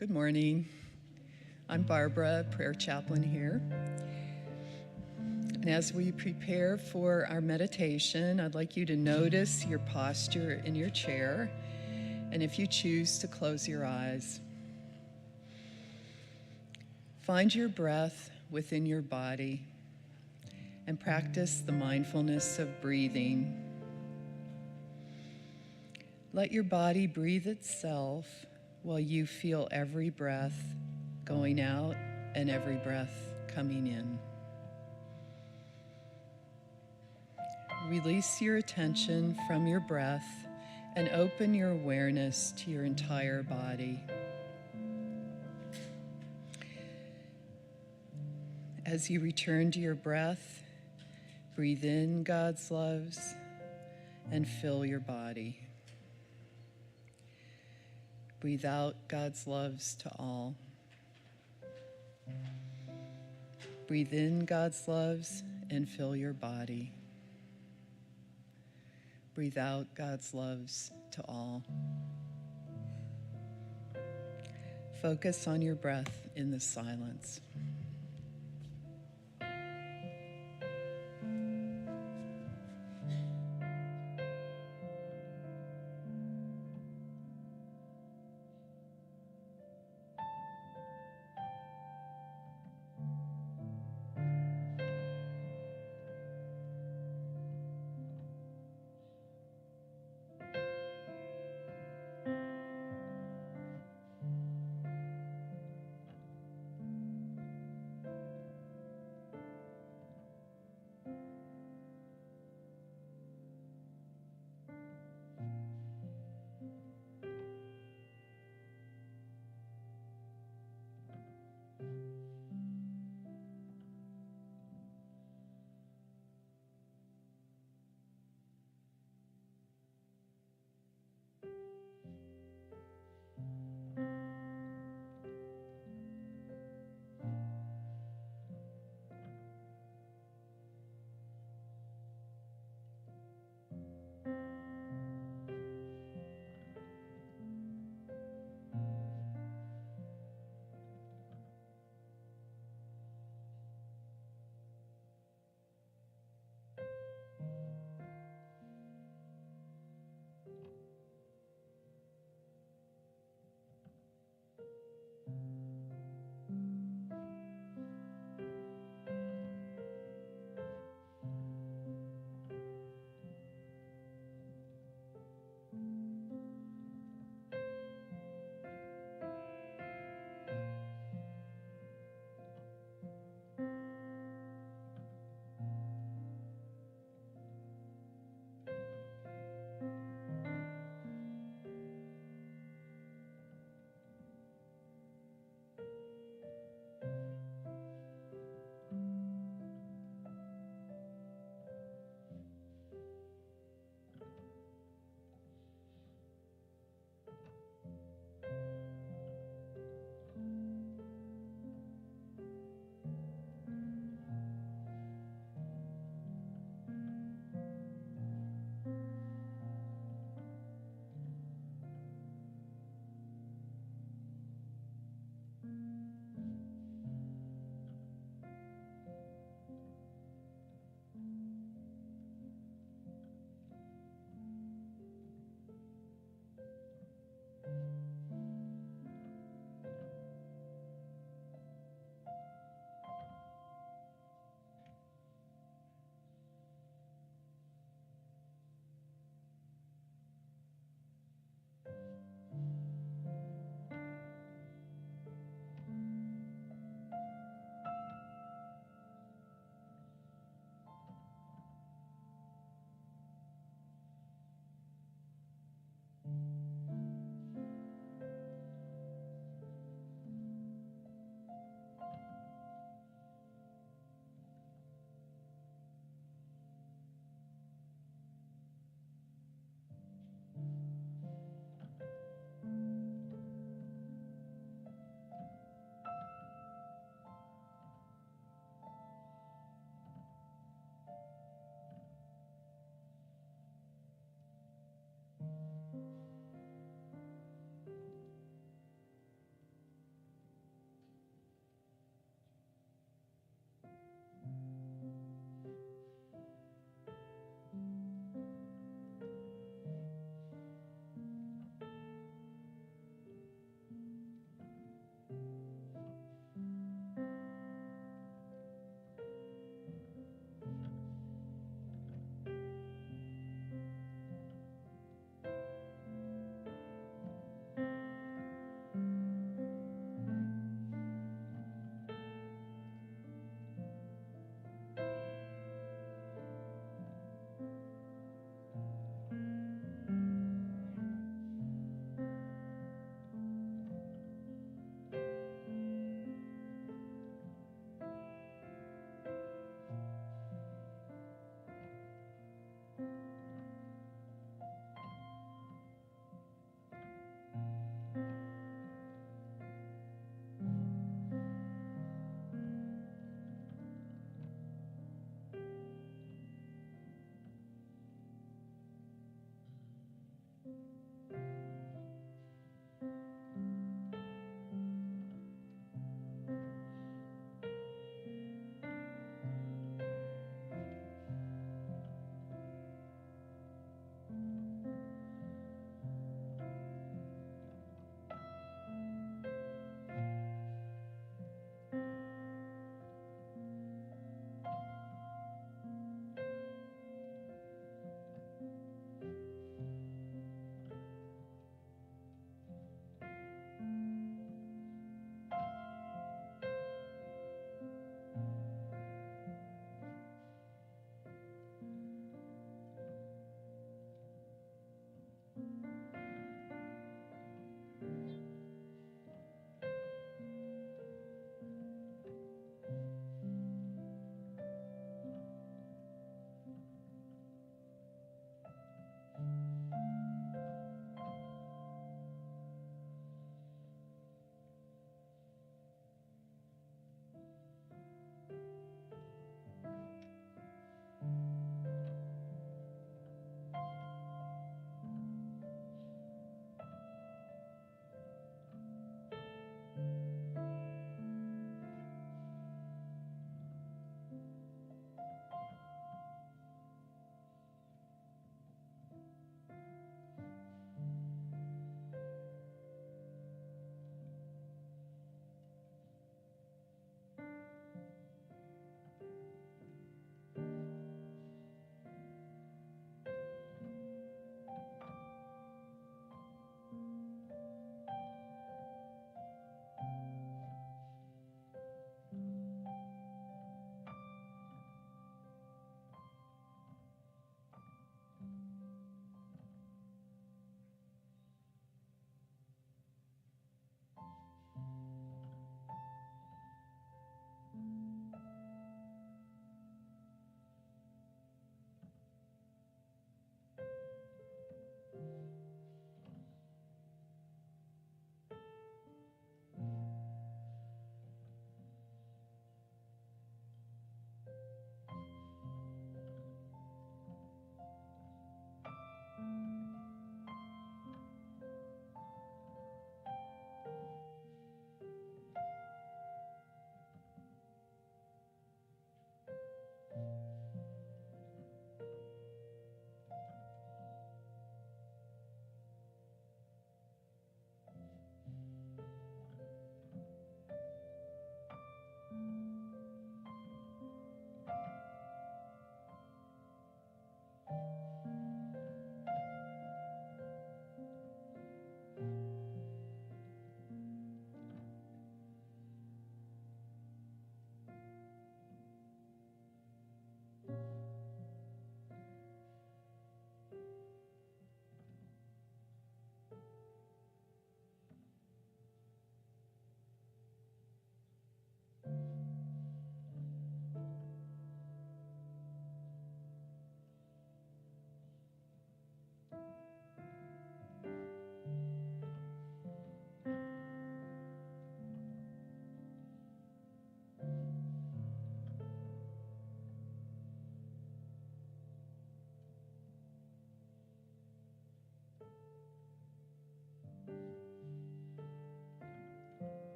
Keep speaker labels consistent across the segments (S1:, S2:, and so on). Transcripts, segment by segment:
S1: Good morning. I'm Barbara, prayer chaplain here. And as we prepare for our meditation, I'd like you to notice your posture in your chair, and if you choose to close your eyes. Find your breath within your body and practice the mindfulness of breathing. Let your body breathe itself while you feel every breath going out and every breath coming in. Release your attention from your breath and open your awareness to your entire body. As you return to your breath, breathe in God's loves and fill your body. Breathe out God's loves to all. Breathe in God's loves and fill your body. Breathe out God's loves to all. Focus on your breath in the silence.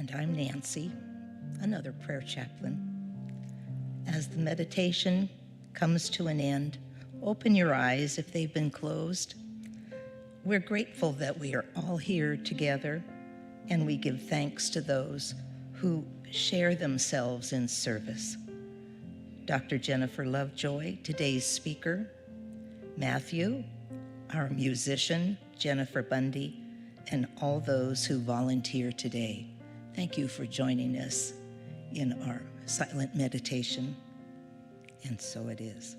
S2: And I'm Nancy, another prayer chaplain. As the meditation comes to an end, open your eyes if they've been closed. We're grateful that we are all here together, and we give thanks to those who share themselves in service. Dr. Jennifer Lovejoy, today's speaker, Matthew, our musician, Jennifer Bundy, and all those who volunteer today. Thank you for joining us in our silent meditation. And so it is.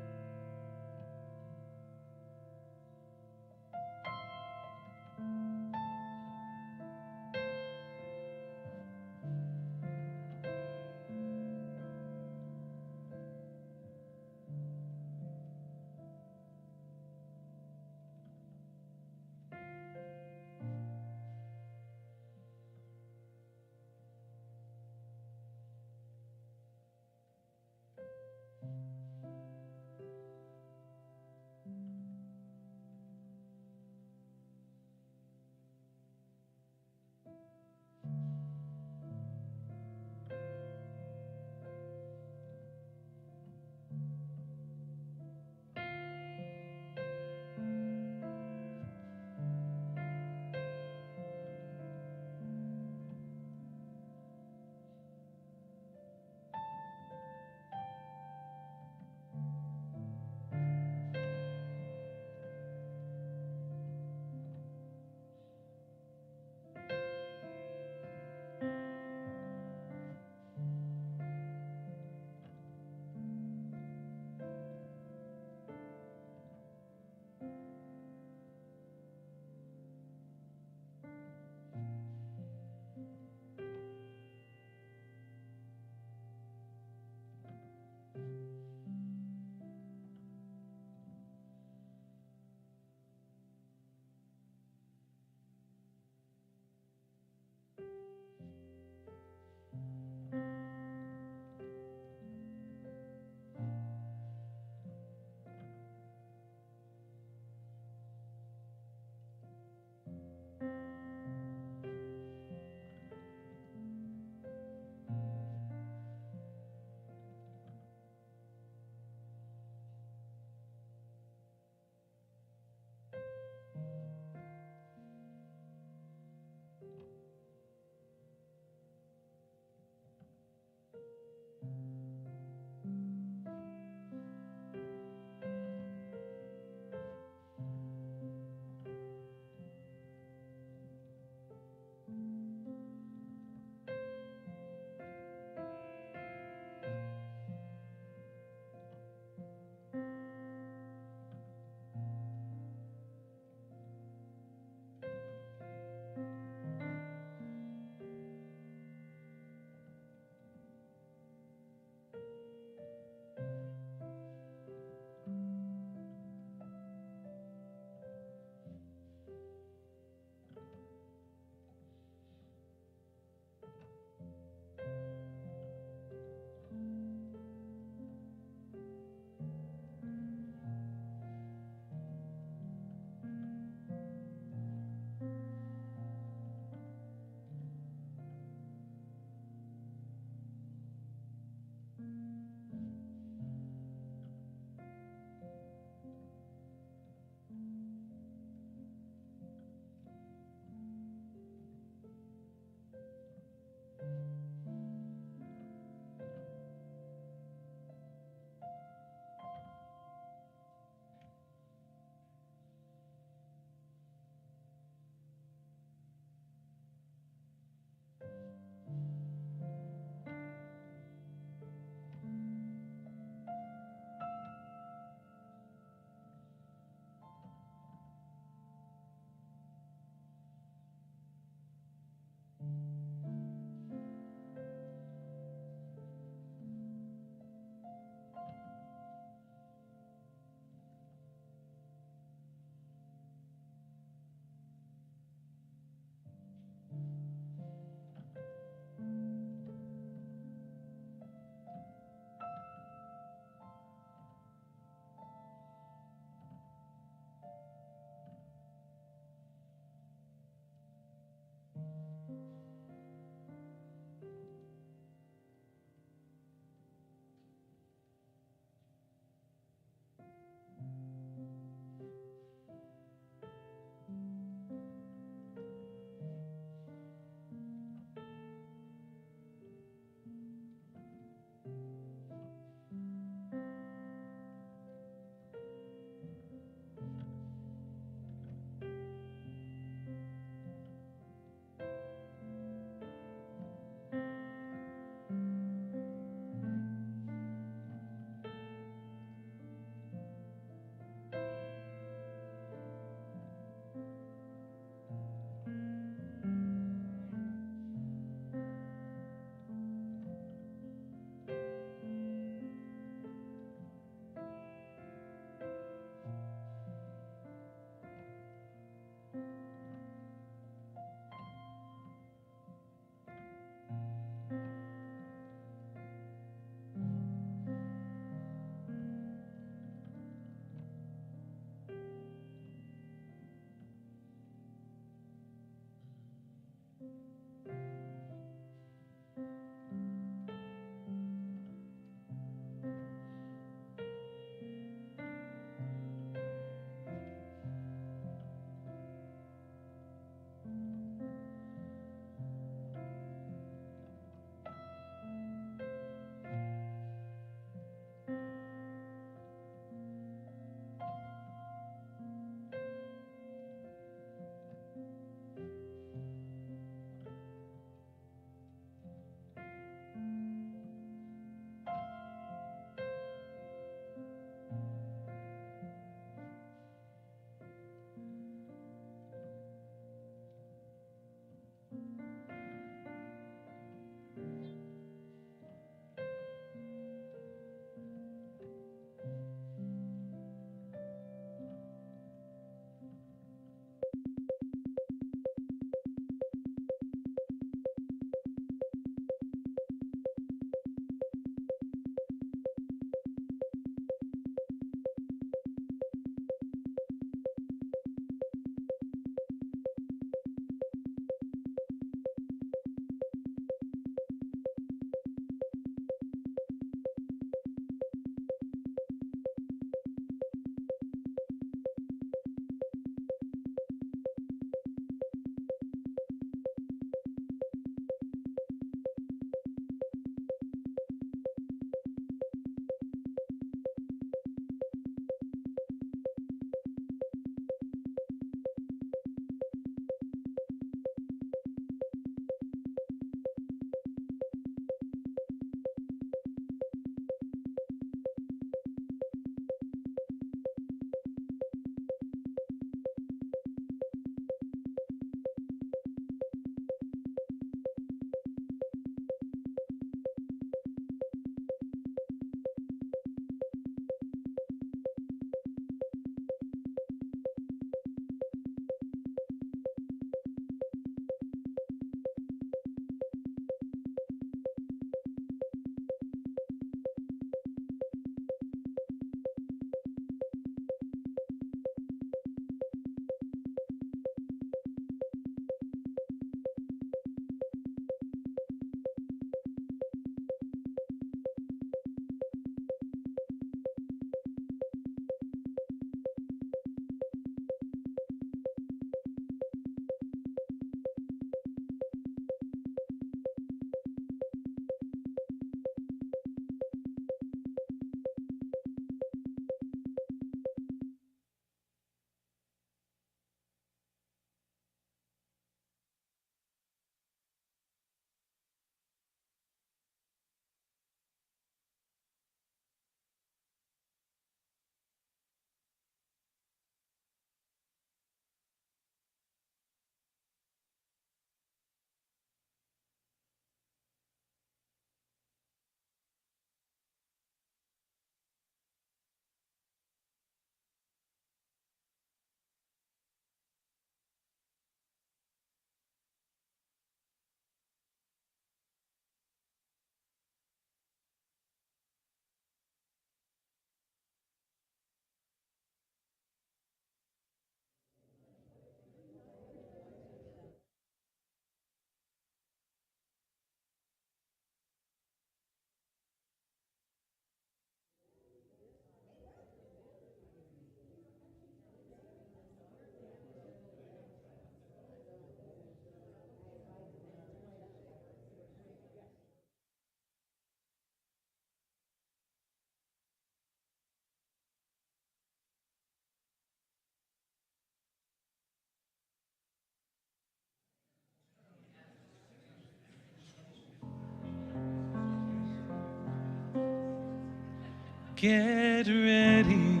S3: Get ready,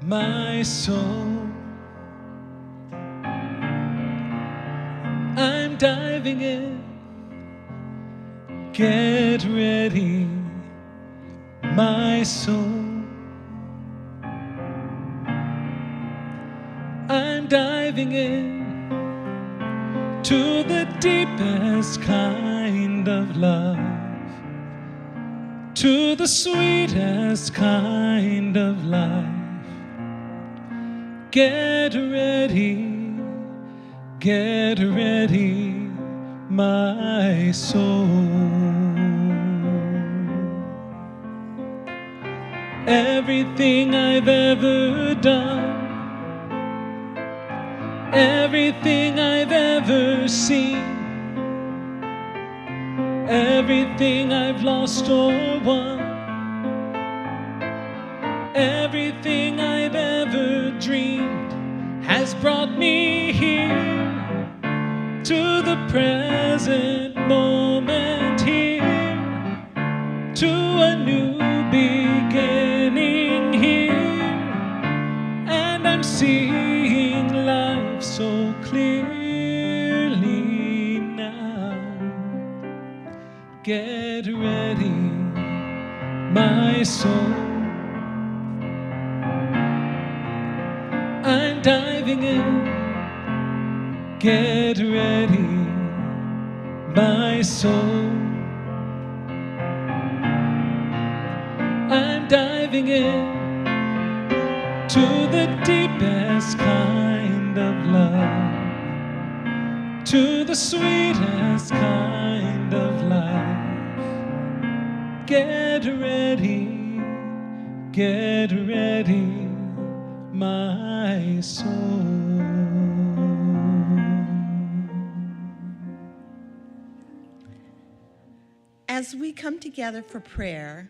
S3: my soul. I'm diving in. Get ready, my soul. I'm diving in to the deepest kind of love, to the sweetest kind of life. Get ready, my soul. Everything I've ever done, everything I've ever seen, everything I've lost or won, everything I've ever dreamed has brought me here to the present moment, here to a new beginning here, and I'm seeing life so clearly now. Get ready, my soul. I'm diving in. Get ready, my soul. I'm diving in to the deepest kind of love, to the sweetest kind of life. Get ready, my soul.
S2: As we come together for prayer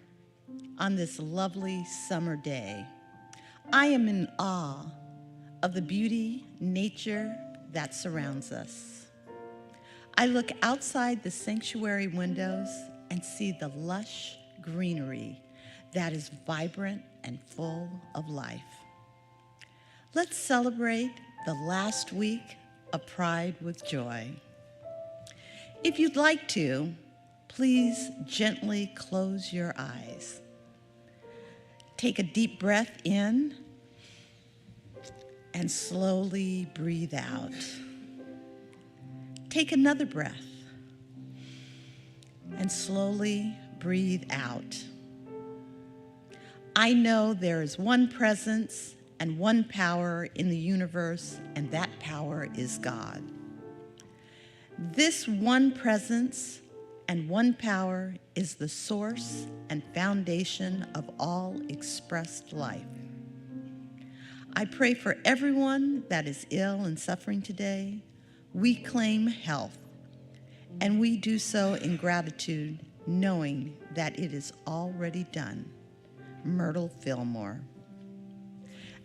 S2: on this lovely summer day, I am in awe of the beauty, nature that surrounds us. I look outside the sanctuary windows and see the lush greenery that is vibrant and full of life. Let's celebrate the last week of Pride with joy. If you'd like to, please gently close your eyes. Take a deep breath in and slowly breathe out. Take another breath and slowly breathe out. I know there is one presence and one power in the universe, and that power is God. This one presence and one power is the source and foundation of all expressed life. I pray for everyone that is ill and suffering today. We claim health, and we do so in gratitude, knowing that it is already done. Myrtle Fillmore.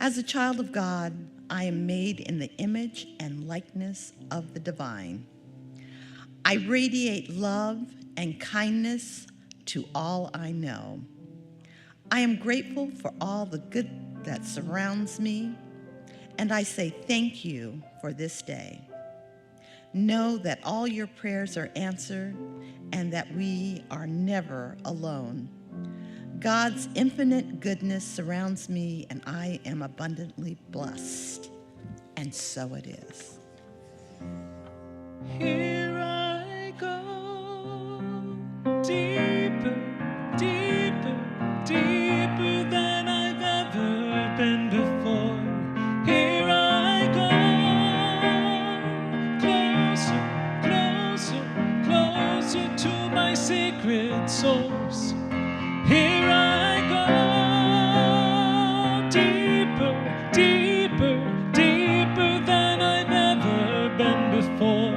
S2: As a child of God, I am made in the image and likeness of the divine. I radiate love and kindness to all I know. I am grateful for all the good that surrounds me, and I say thank you for this day. Know that all your prayers are answered and that we are never alone. God's infinite goodness surrounds me, and I am abundantly blessed. And so it is.
S3: Here I go, deeper, deeper, deeper than I've ever been before. Here I go, closer, closer, closer to my sacred source. Here I go, deeper, deeper, deeper than I've ever been before.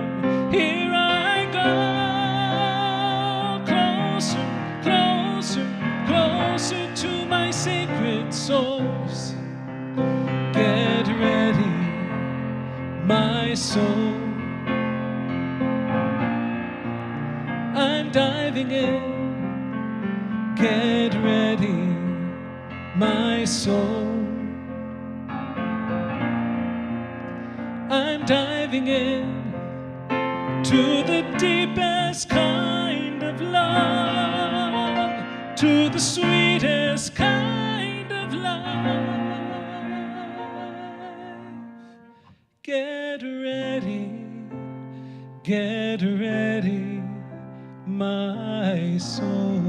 S3: Here I go, closer, closer, closer to my sacred source. Get ready, my soul. I'm diving in. Get ready, my soul. I'm diving in to the deepest kind of love, to the sweetest kind of life. Get ready, my soul.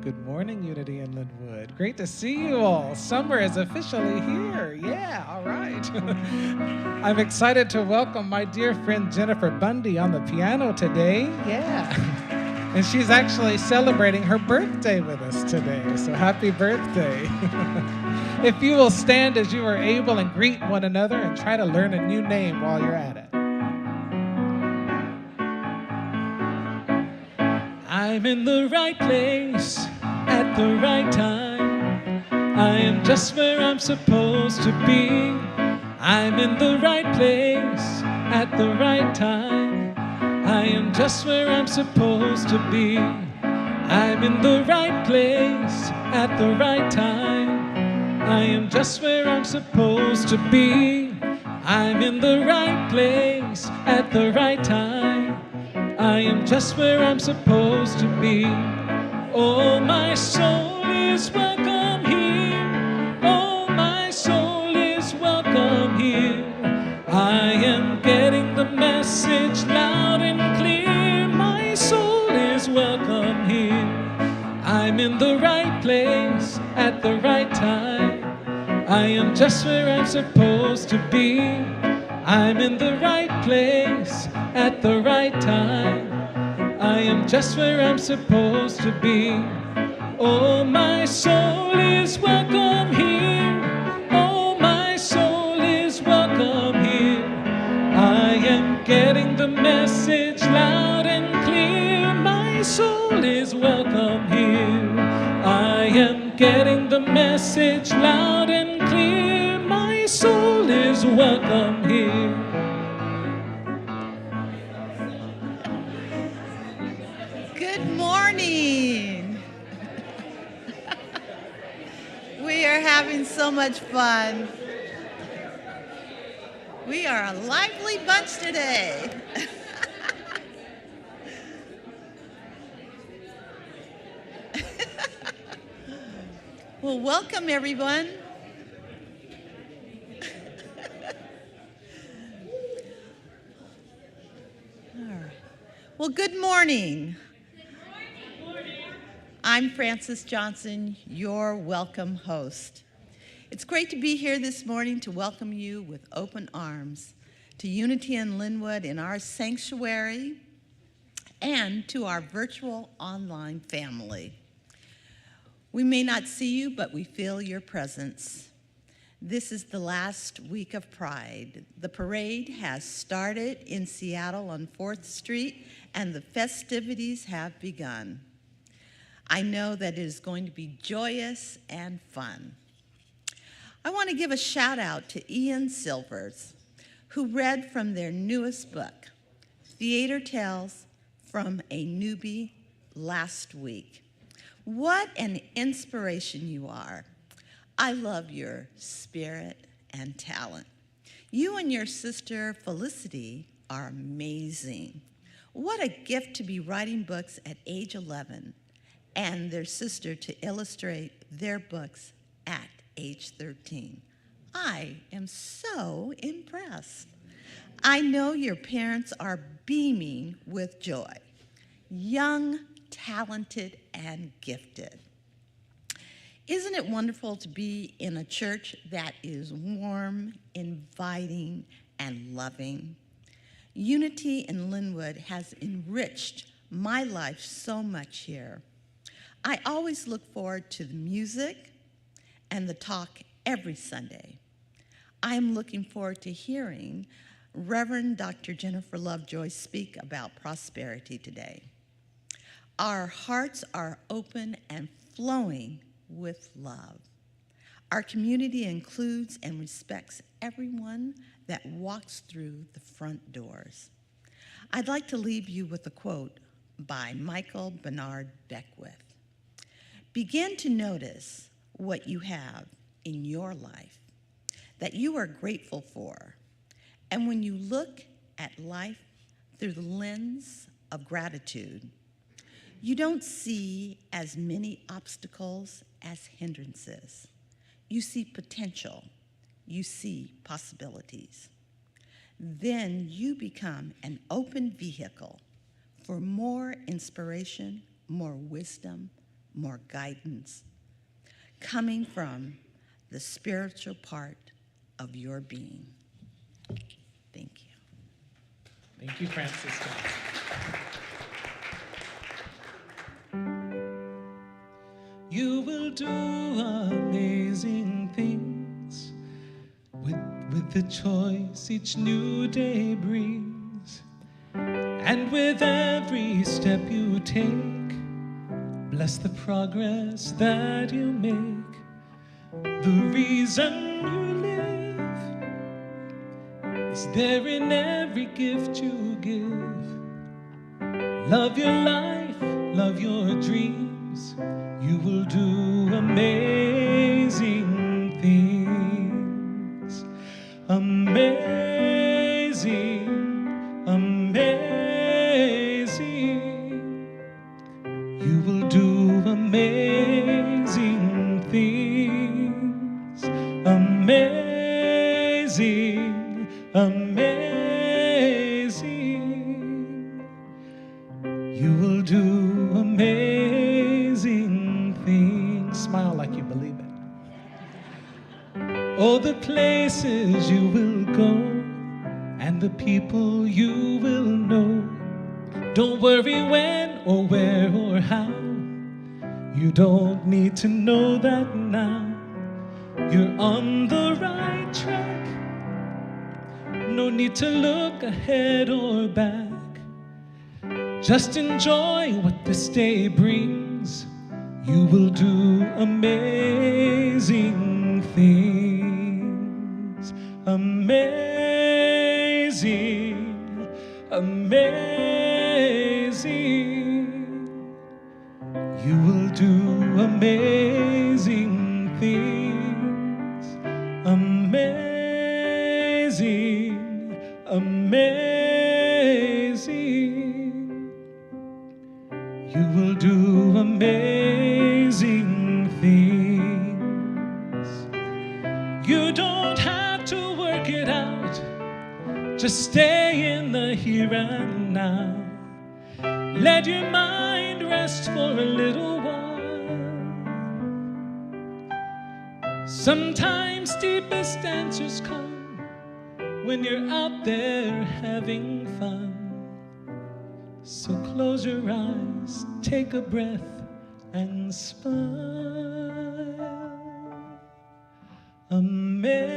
S3: Good morning, Unity in Lynnwood. Great to see you all. Summer is officially here. Yeah, all right. I'm excited to welcome my dear friend Jennifer Bundy on the piano today. Yeah. And she's actually celebrating her birthday with us today. So happy birthday. If you will stand as you are able and greet one another and try to learn a new name while you're at it. I'm in the right place at the right time. I am just where I'm supposed to be. I'm in the right place at the right time. I am just where I'm supposed to be. I'm in the right place at the right time. I am just where I'm supposed to be. I'm in the right place at the right time. I am just where I'm supposed to be. Oh, my soul is welcome here. Oh, my soul is welcome here. I am getting the message loud and clear. My soul is welcome here. I'm in the right place at the right time. I am just where I'm supposed to be. I'm in the right place at the right time. I am just where I'm supposed to be. Oh, my soul is welcome here. Oh, my soul is welcome here. I am getting the message loud and clear. My soul is welcome here. I am getting the message loud and clear. My soul is welcome here.
S4: Good morning. We are having so much fun. We are a lively bunch today. Well, welcome everyone. All right. Well, good morning. I'm Frances Johnson, your welcome host. It's great to be here this morning to welcome you with open arms to Unity in Lynnwood in our sanctuary and to our virtual online family. We may not see you, but we feel your presence. This is the last week of Pride. The parade has started in Seattle on 4th Street, and the festivities have begun. I know that it is going to be joyous and fun. I want to give a shout out to Ian Silvers, who read from their newest book, Theater Tales from a Newbie, last week. What an inspiration you are. I love your spirit and talent. You and your sister Felicity are amazing. What a gift to be writing books at age 11 and their sister to illustrate their books at age 13. I am so impressed. I know your parents are beaming with joy. Young, talented, and gifted. Isn't it wonderful to be in a church that is warm, inviting, and loving? Unity in Lynnwood has enriched my life so much here. I always look forward to the music and the talk every Sunday. I'm looking forward to hearing Reverend Dr. Jennifer Lovejoy speak about prosperity today. Our hearts are open and flowing with love. Our community includes and respects everyone that walks through the front doors. I'd like to leave you with a quote by Michael Bernard Beckwith. Begin to notice what you have in your life that you are grateful for. And when you look at life through the lens of gratitude, you don't see as many obstacles as hindrances. You see potential. You see possibilities. Then you become an open vehicle for more inspiration, more wisdom, more guidance, coming from the spiritual part of your being. Thank you.
S3: Thank you, Francisca. You will do amazing things with the choice each new day brings. And with every step you take, bless the progress that you make. The reason you live is there in every gift you give. Love your life, love your dreams. You will do amazing things. Amazing, amazing. You will do amazing things. Amazing, amazing. You will do amazing things. Smile like you believe it. Oh, the places you will go and the people you will know. Don't worry when or where or how. You don't need to know that now. You're on the right track. No need to look ahead or back. Just enjoy what this day brings. You will do amazing things. Amazing, amazing. You will do amazing things. Amazing, amazing. You will do amazing things. You don't have to work it out. Just stay in the here and now. Let your mind rest for a little while. Sometimes deepest answers come when you're out there having fun. So close your eyes, take a breath, and smile. Amazing,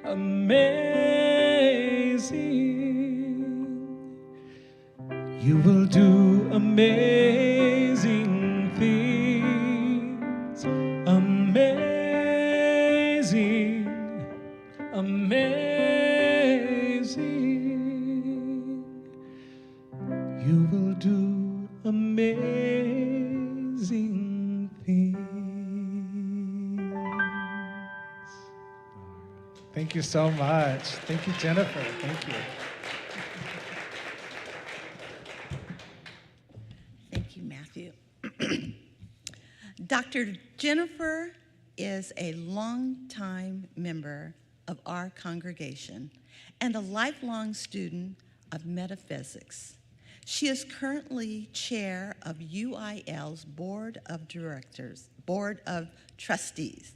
S3: amazing. You will do amazing things. Amazing, amazing. You will do amazing things. Thank you so much. Thank you, Jennifer. Thank you.
S4: Thank you, Matthew. Dr. Jennifer is a longtime member of our congregation and a lifelong student of metaphysics. She is currently chair of UIL's Board of Trustees.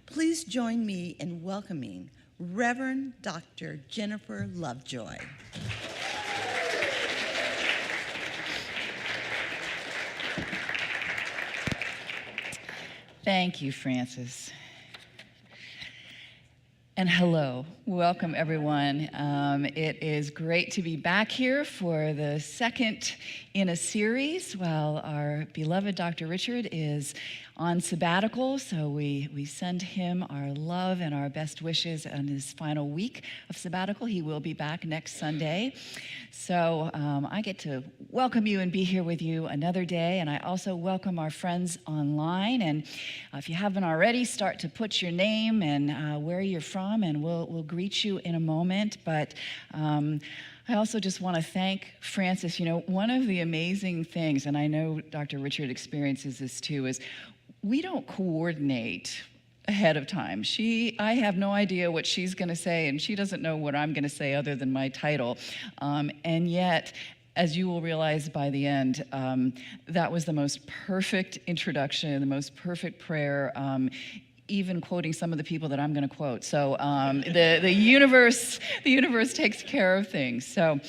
S4: Please join me in welcoming Reverend Dr. Jennifer Lovejoy.
S5: Thank you, Francis. And hello, welcome everyone. It is great to be back here for the second in a series while our beloved Dr. Richard is on sabbatical, so we send him our love and our best wishes on his final week of sabbatical. He will be back next Sunday. So I get to welcome you and be here with you another day, and I also welcome our friends online. And if you haven't already, start to put your name and where you're from, and we'll greet you in a moment. But I also just want to thank Francis. You know, one of the amazing things, and I know Dr. Richard experiences this too, is we don't coordinate ahead of time. I have no idea what she's going to say, and she doesn't know what I'm going to say other than my title. And yet, as you will realize by the end, that was the most perfect introduction, the most perfect prayer, even quoting some of the people that I'm going to quote. So the universe takes care of things. So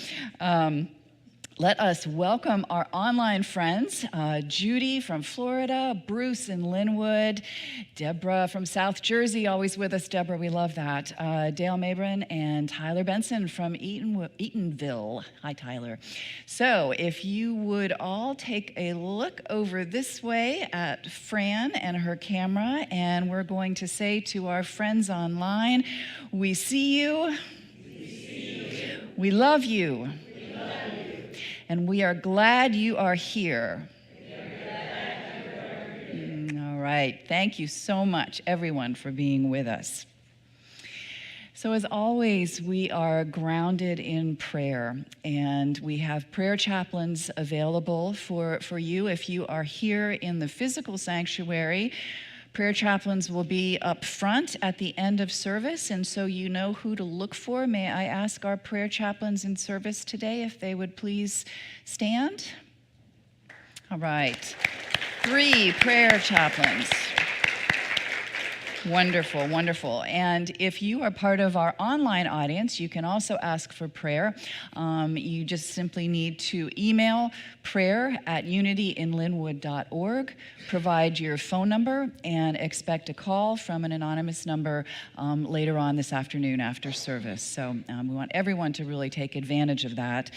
S5: let us welcome our online friends, Judy from Florida, Bruce in Lynnwood, Deborah from South Jersey, always with us, Deborah, we love that, Dale Mabrin, and Tyler Benson from Eatonville. Hi, Tyler. So if you would all take a look over this way at Fran and her camera, and we're going to say to our friends online, we see you, we love you. And we are glad you are here. All right. Thank you so much, everyone, for being with us. So as always, we are grounded in prayer, and we have prayer chaplains available for you. If you are here in the physical sanctuary, prayer chaplains will be up front at the end of service, and so you know who to look for. May I ask our prayer chaplains in service today if they would please stand? All right. 3 prayer chaplains. Wonderful, wonderful. And if you are part of our online audience, you can also ask for prayer. You just simply need to email prayer@unityinlynnwood.org, provide your phone number, and expect a call from an anonymous number later on this afternoon after service. So we want everyone to really take advantage of that.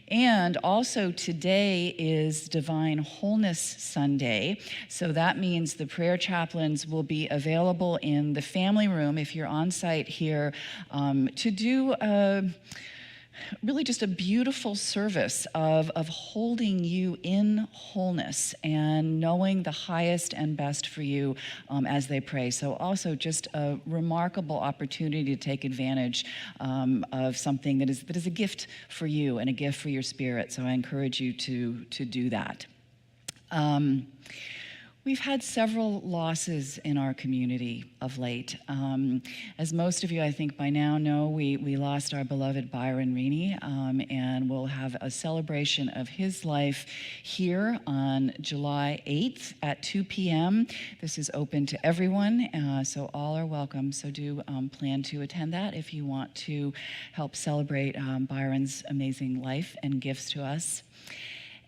S5: And also today is Divine Wholeness Sunday, so that means the prayer chaplains will be available in the family room if you're on site here to do really just a beautiful service of holding you in wholeness and knowing the highest and best for you as they pray. So also just a remarkable opportunity to take advantage of something that is a gift for you and a gift for your spirit. So I encourage you to do that. We've had several losses in our community of late. As most of you, I think, by now know, we lost our beloved Byron Reaney, and we'll have a celebration of his life here on July 8th at 2 p.m. This is open to everyone, so all are welcome. So do plan to attend that if you want to help celebrate Byron's amazing life and gifts to us.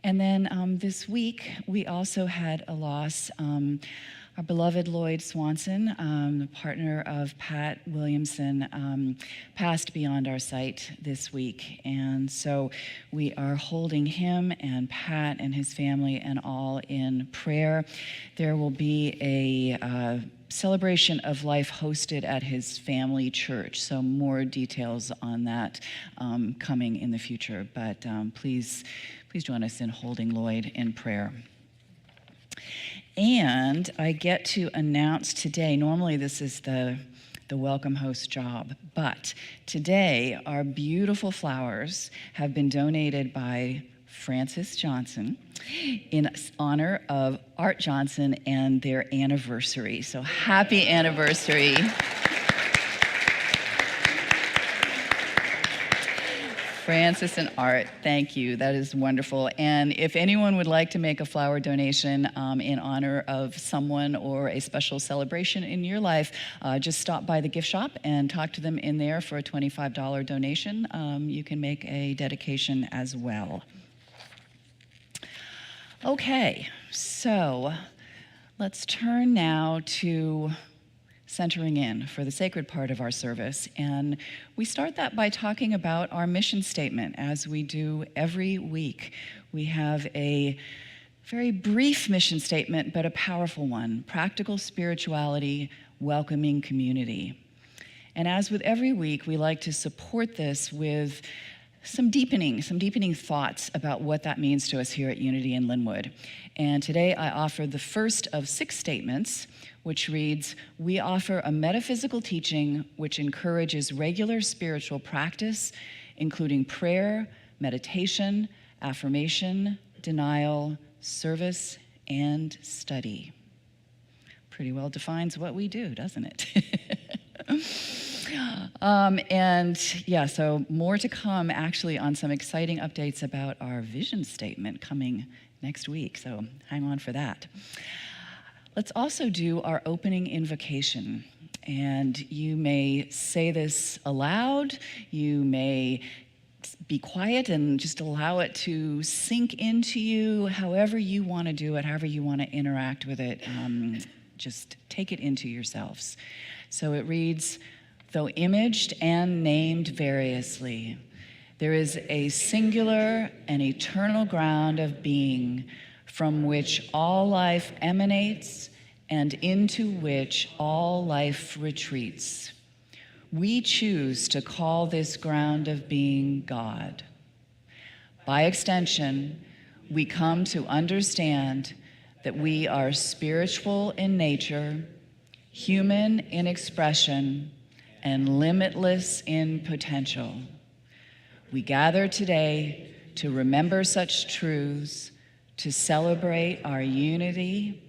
S5: And then this week, we also had a loss. Our beloved Lloyd Swanson, the partner of Pat Williamson, passed beyond our sight this week. And so we are holding him and Pat and his family and all in prayer. There will be a celebration of life hosted at his family church. So more details on that coming in the future. But please join us in holding Lloyd in prayer. And I get to announce today, normally this is the welcome host job, but today our beautiful flowers have been donated by Francis Johnson in honor of Art Johnson and their anniversary. So happy anniversary. Francis and Art, thank you. That is wonderful. And if anyone would like to make a flower donation in honor of someone or a special celebration in your life, just stop by the gift shop and talk to them in there for a $25 donation. You can make a dedication as well. Okay, so let's turn now to centering in for the sacred part of our service. And we start that by talking about our mission statement, as we do every week. We have a Very brief mission statement, but a powerful one. Practical spirituality, welcoming community. And as with every week, we like to support this with some deepening thoughts about what that means to us here at Unity in Lynnwood. And today I offer the first of 6 statements, which reads, "We offer a metaphysical teaching which encourages regular spiritual practice, including prayer, meditation, affirmation, denial, service, and study." Pretty well defines what we do, doesn't it? So more to come actually on some exciting updates about our vision statement coming next week, so hang on for that. Let's also do our opening invocation. And you may say this aloud, you may be quiet and just allow it to sink into you, however you want to do it, however you want to interact with it, just take it into yourselves. So it reads, "Though imaged and named variously, there is a singular and eternal ground of being from which all life emanates and into which all life retreats. We choose to call this ground of being God. By extension, we come to understand that we are spiritual in nature, human in expression, and limitless in potential. We gather today to remember such truths, to celebrate our unity,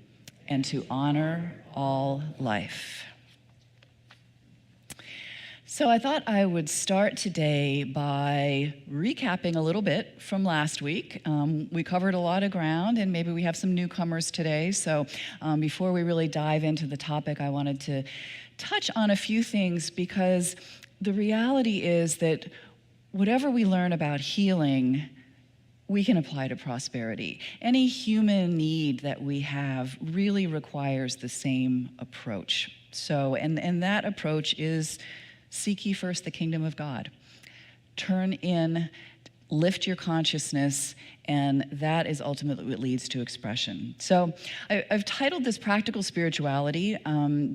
S5: and to honor all life." So I thought I would start today by recapping a little bit from last week. We covered a lot of ground, and maybe we have some newcomers today. So before we really dive into the topic, I wanted to touch on a few things, because the reality is that whatever we learn about healing, we can apply to prosperity. Any human need that we have really requires the same approach. So, and that approach is seek ye first the kingdom of God. Turn in, lift your consciousness, and that is ultimately what leads to expression. So I've titled this Practical Spirituality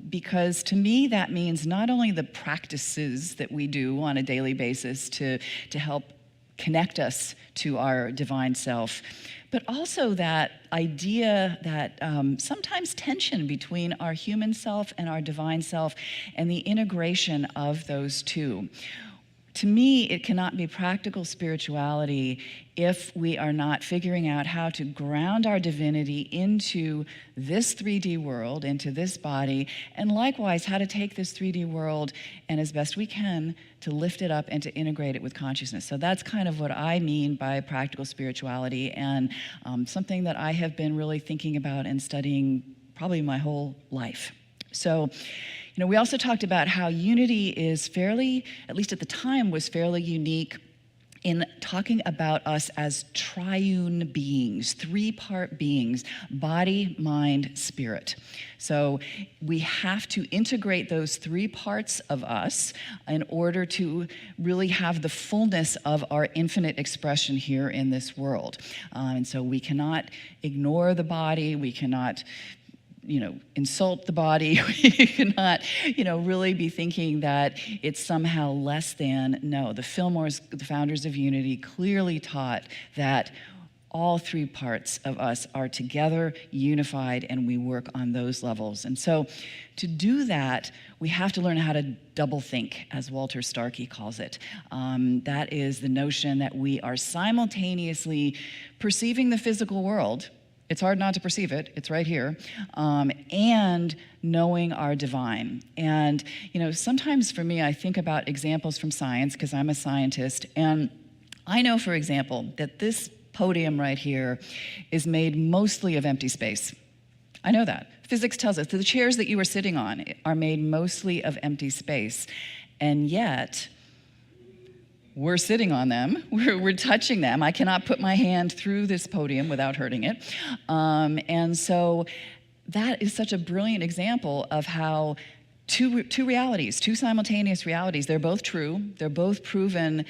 S5: because to me that means not only the practices that we do on a daily basis to help connect us to our divine self, but also that idea that sometimes tension between our human self and our divine self and the integration of those two. To me, it cannot be practical spirituality if we are not figuring out how to ground our divinity into this 3D world, into this body, and likewise how to take this 3D world and as best we can to lift it up and to integrate it with consciousness. So that's kind of what I mean by practical spirituality, and something that I have been really thinking about and studying probably my whole life. So, we also talked about how unity is fairly, at least at the time, was fairly unique in talking about us as triune beings, 3-part beings, body, mind, spirit. So we have to integrate those 3 parts of us in order to really have the fullness of our infinite expression here in this world. And so we cannot ignore the body, we cannot insult the body. We cannot, really be thinking that it's somehow less than. No, the Fillmores, the founders of Unity, clearly taught that all 3 parts of us are together, unified, and we work on those levels. And so to do that, we have to learn how to double think, as Walter Starkey calls it. That is the notion that we are simultaneously perceiving the physical world. It's hard not to perceive it, it's right here, and knowing our divine. And, sometimes for me, I think about examples from science, because I'm a scientist, and I know, for example, that this podium right here is made mostly of empty space. I know that. Physics tells us that the chairs that you are sitting on are made mostly of empty space, and yet we're sitting on them, we're touching them. I cannot put my hand through this podium without hurting it. And so that is such a brilliant example of how two realities, 2 simultaneous realities, they're both true, they're both proven,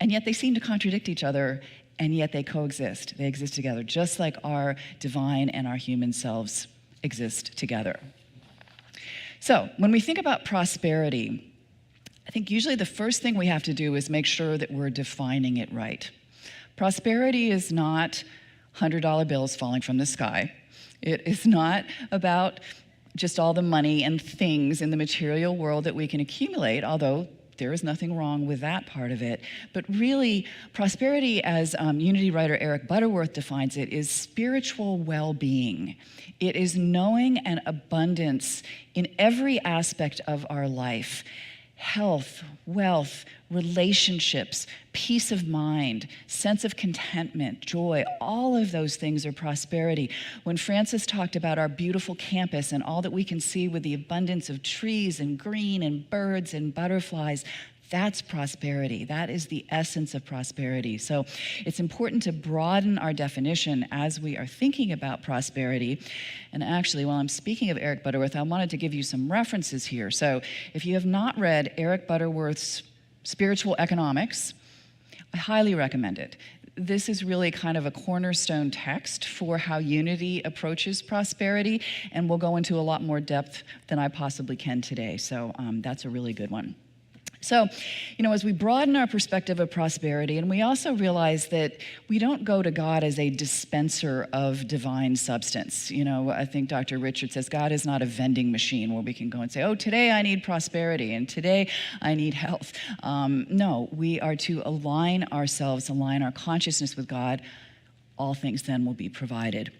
S5: and yet they seem to contradict each other. and yet they coexist. They exist together, just like our divine and our human selves exist together. So when we think about prosperity, I think usually the first thing we have to do is make sure that we're defining it right. Prosperity is not $100 bills falling from the sky. It is not about just all the money and things in the material world that we can accumulate, although there is nothing wrong with that part of it. But really, prosperity, as Unity writer Eric Butterworth defines it, is spiritual well-being. It is knowing an abundance in every aspect of our life. Health, wealth, relationships, peace of mind, sense of contentment, joy, all of those things are prosperity. When Francis talked about our beautiful campus and all that we can see with the abundance of trees and green and birds and butterflies, that's prosperity. That is the essence of prosperity. So it's important to broaden our definition as we are thinking about prosperity. And actually, while I'm speaking of Eric Butterworth, I wanted to give you some references here. So if you have not read Eric Butterworth's Spiritual Economics, I highly recommend it. This is really kind of a cornerstone text for how Unity approaches prosperity, and we'll go into a lot more depth than I possibly can today. So that's a really good one. So, as we broaden our perspective of prosperity, and we also realize that we don't go to God as a dispenser of divine substance. I think Dr. Richard says God is not a vending machine where we can go and say, oh, today I need prosperity, and today I need health. No, we are to align ourselves, align our consciousness with God. All things then will be provided.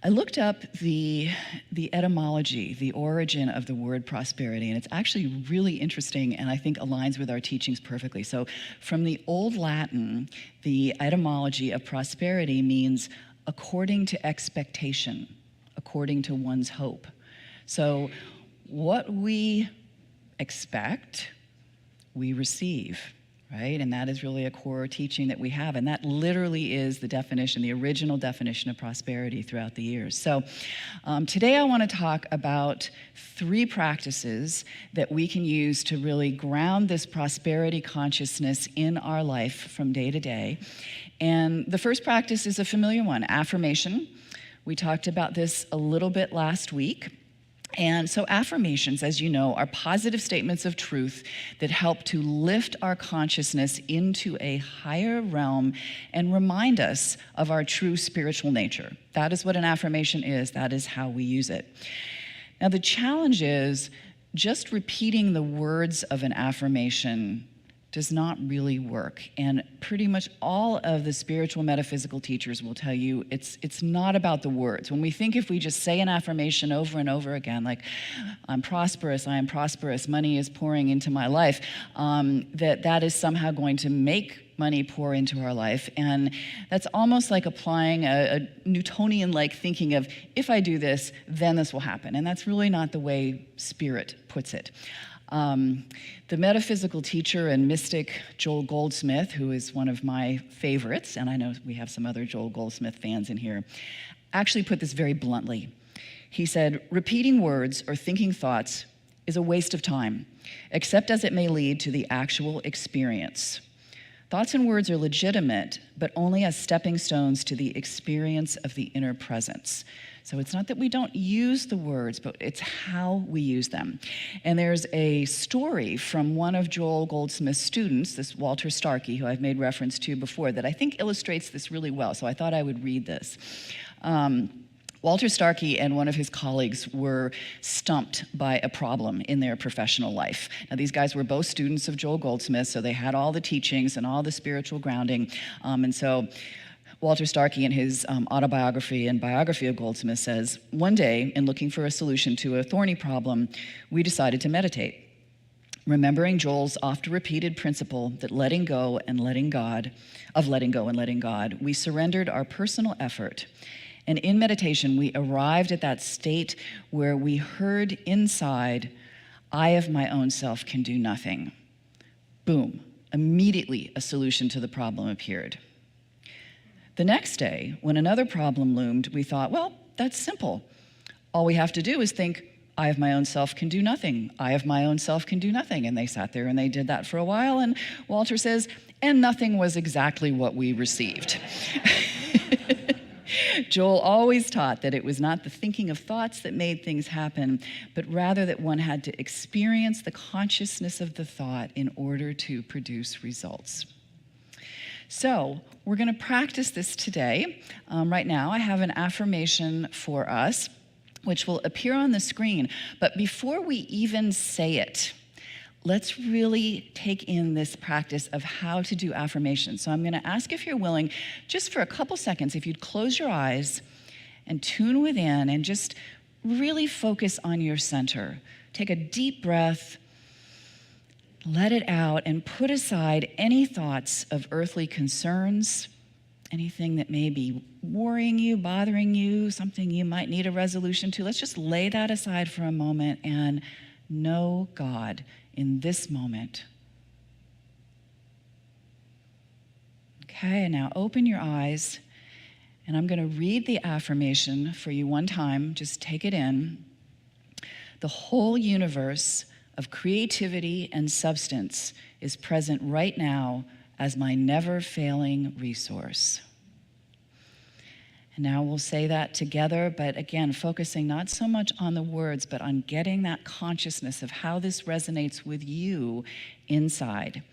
S5: I looked up the etymology, the origin of the word prosperity, and it's actually really interesting and I think aligns with our teachings perfectly. So from the Old Latin, the etymology of prosperity means according to expectation, according to one's hope. So what we expect, we receive. Right? And that is really a core teaching that we have. And that literally is the definition, the original definition of prosperity throughout the years. So today I want to talk about 3 practices that we can use to really ground this prosperity consciousness in our life from day to day. And the first practice is a familiar one, affirmation. We talked about this a little bit last week. And so affirmations, as you know, are positive statements of truth that help to lift our consciousness into a higher realm and remind us of our true spiritual nature. That is what an affirmation is. That is how we use it. Now, the challenge is just repeating the words of an affirmation does not really work. And pretty much all of the spiritual metaphysical teachers will tell you it's not about the words. When we think if we just say an affirmation over and over again, like, I'm prosperous, I am prosperous, money is pouring into my life, that is somehow going to make money pour into our life. And that's almost like applying a Newtonian-like thinking of, if I do this, then this will happen. And that's really not the way Spirit puts it. The metaphysical teacher and mystic Joel Goldsmith, who is one of my favorites, and I know we have some other Joel Goldsmith fans in here, actually put this very bluntly. He said, repeating words or thinking thoughts is a waste of time, except as it may lead to the actual experience. Thoughts and words are legitimate, but only as stepping stones to the experience of the inner presence. So it's not that we don't use the words, but it's how we use them. And there's a story from one of Joel Goldsmith's students, this Walter Starkey, who I've made reference to before, that I think illustrates this really well. So I thought I would read this. Walter Starkey and one of his colleagues were stumped by a problem in their professional life. Now, these guys were both students of Joel Goldsmith, so they had all the teachings and all the spiritual grounding. And so Walter Starkey, in his autobiography and biography of Goldsmith, says, one day, in looking for a solution to a thorny problem, we decided to meditate. Remembering Joel's oft-repeated principle that letting go and letting God, we surrendered our personal effort. And in meditation, we arrived at that state where we heard inside, I of my own self can do nothing. Boom, immediately a solution to the problem appeared. The next day, when another problem loomed, we thought, well, that's simple. All we have to do is think, I of my own self can do nothing. I of my own self can do nothing. And they sat there and they did that for a while. And Walter says, and nothing was exactly what we received. Joel always taught that it was not the thinking of thoughts that made things happen, but rather that one had to experience the consciousness of the thought in order to produce results. So we're going to practice this today. Right now, I have an affirmation for us, which will appear on the screen. But before we even say it, let's really take in this practice of how to do affirmations. So I'm going to ask if you're willing, just for a couple seconds, if you'd close your eyes and tune within and just really focus on your center. Take a deep breath, let it out, and put aside any thoughts of earthly concerns, anything that may be worrying you, bothering you, something you might need a resolution to. Let's just lay that aside for a moment and know God in this moment. Okay, and now open your eyes, and I'm going to read the affirmation for you one time. Just take it in. The whole universe of creativity and substance is present right now as my never-failing resource. And now we'll say that together, but again, focusing not so much on the words, but on getting that consciousness of how this resonates with you inside.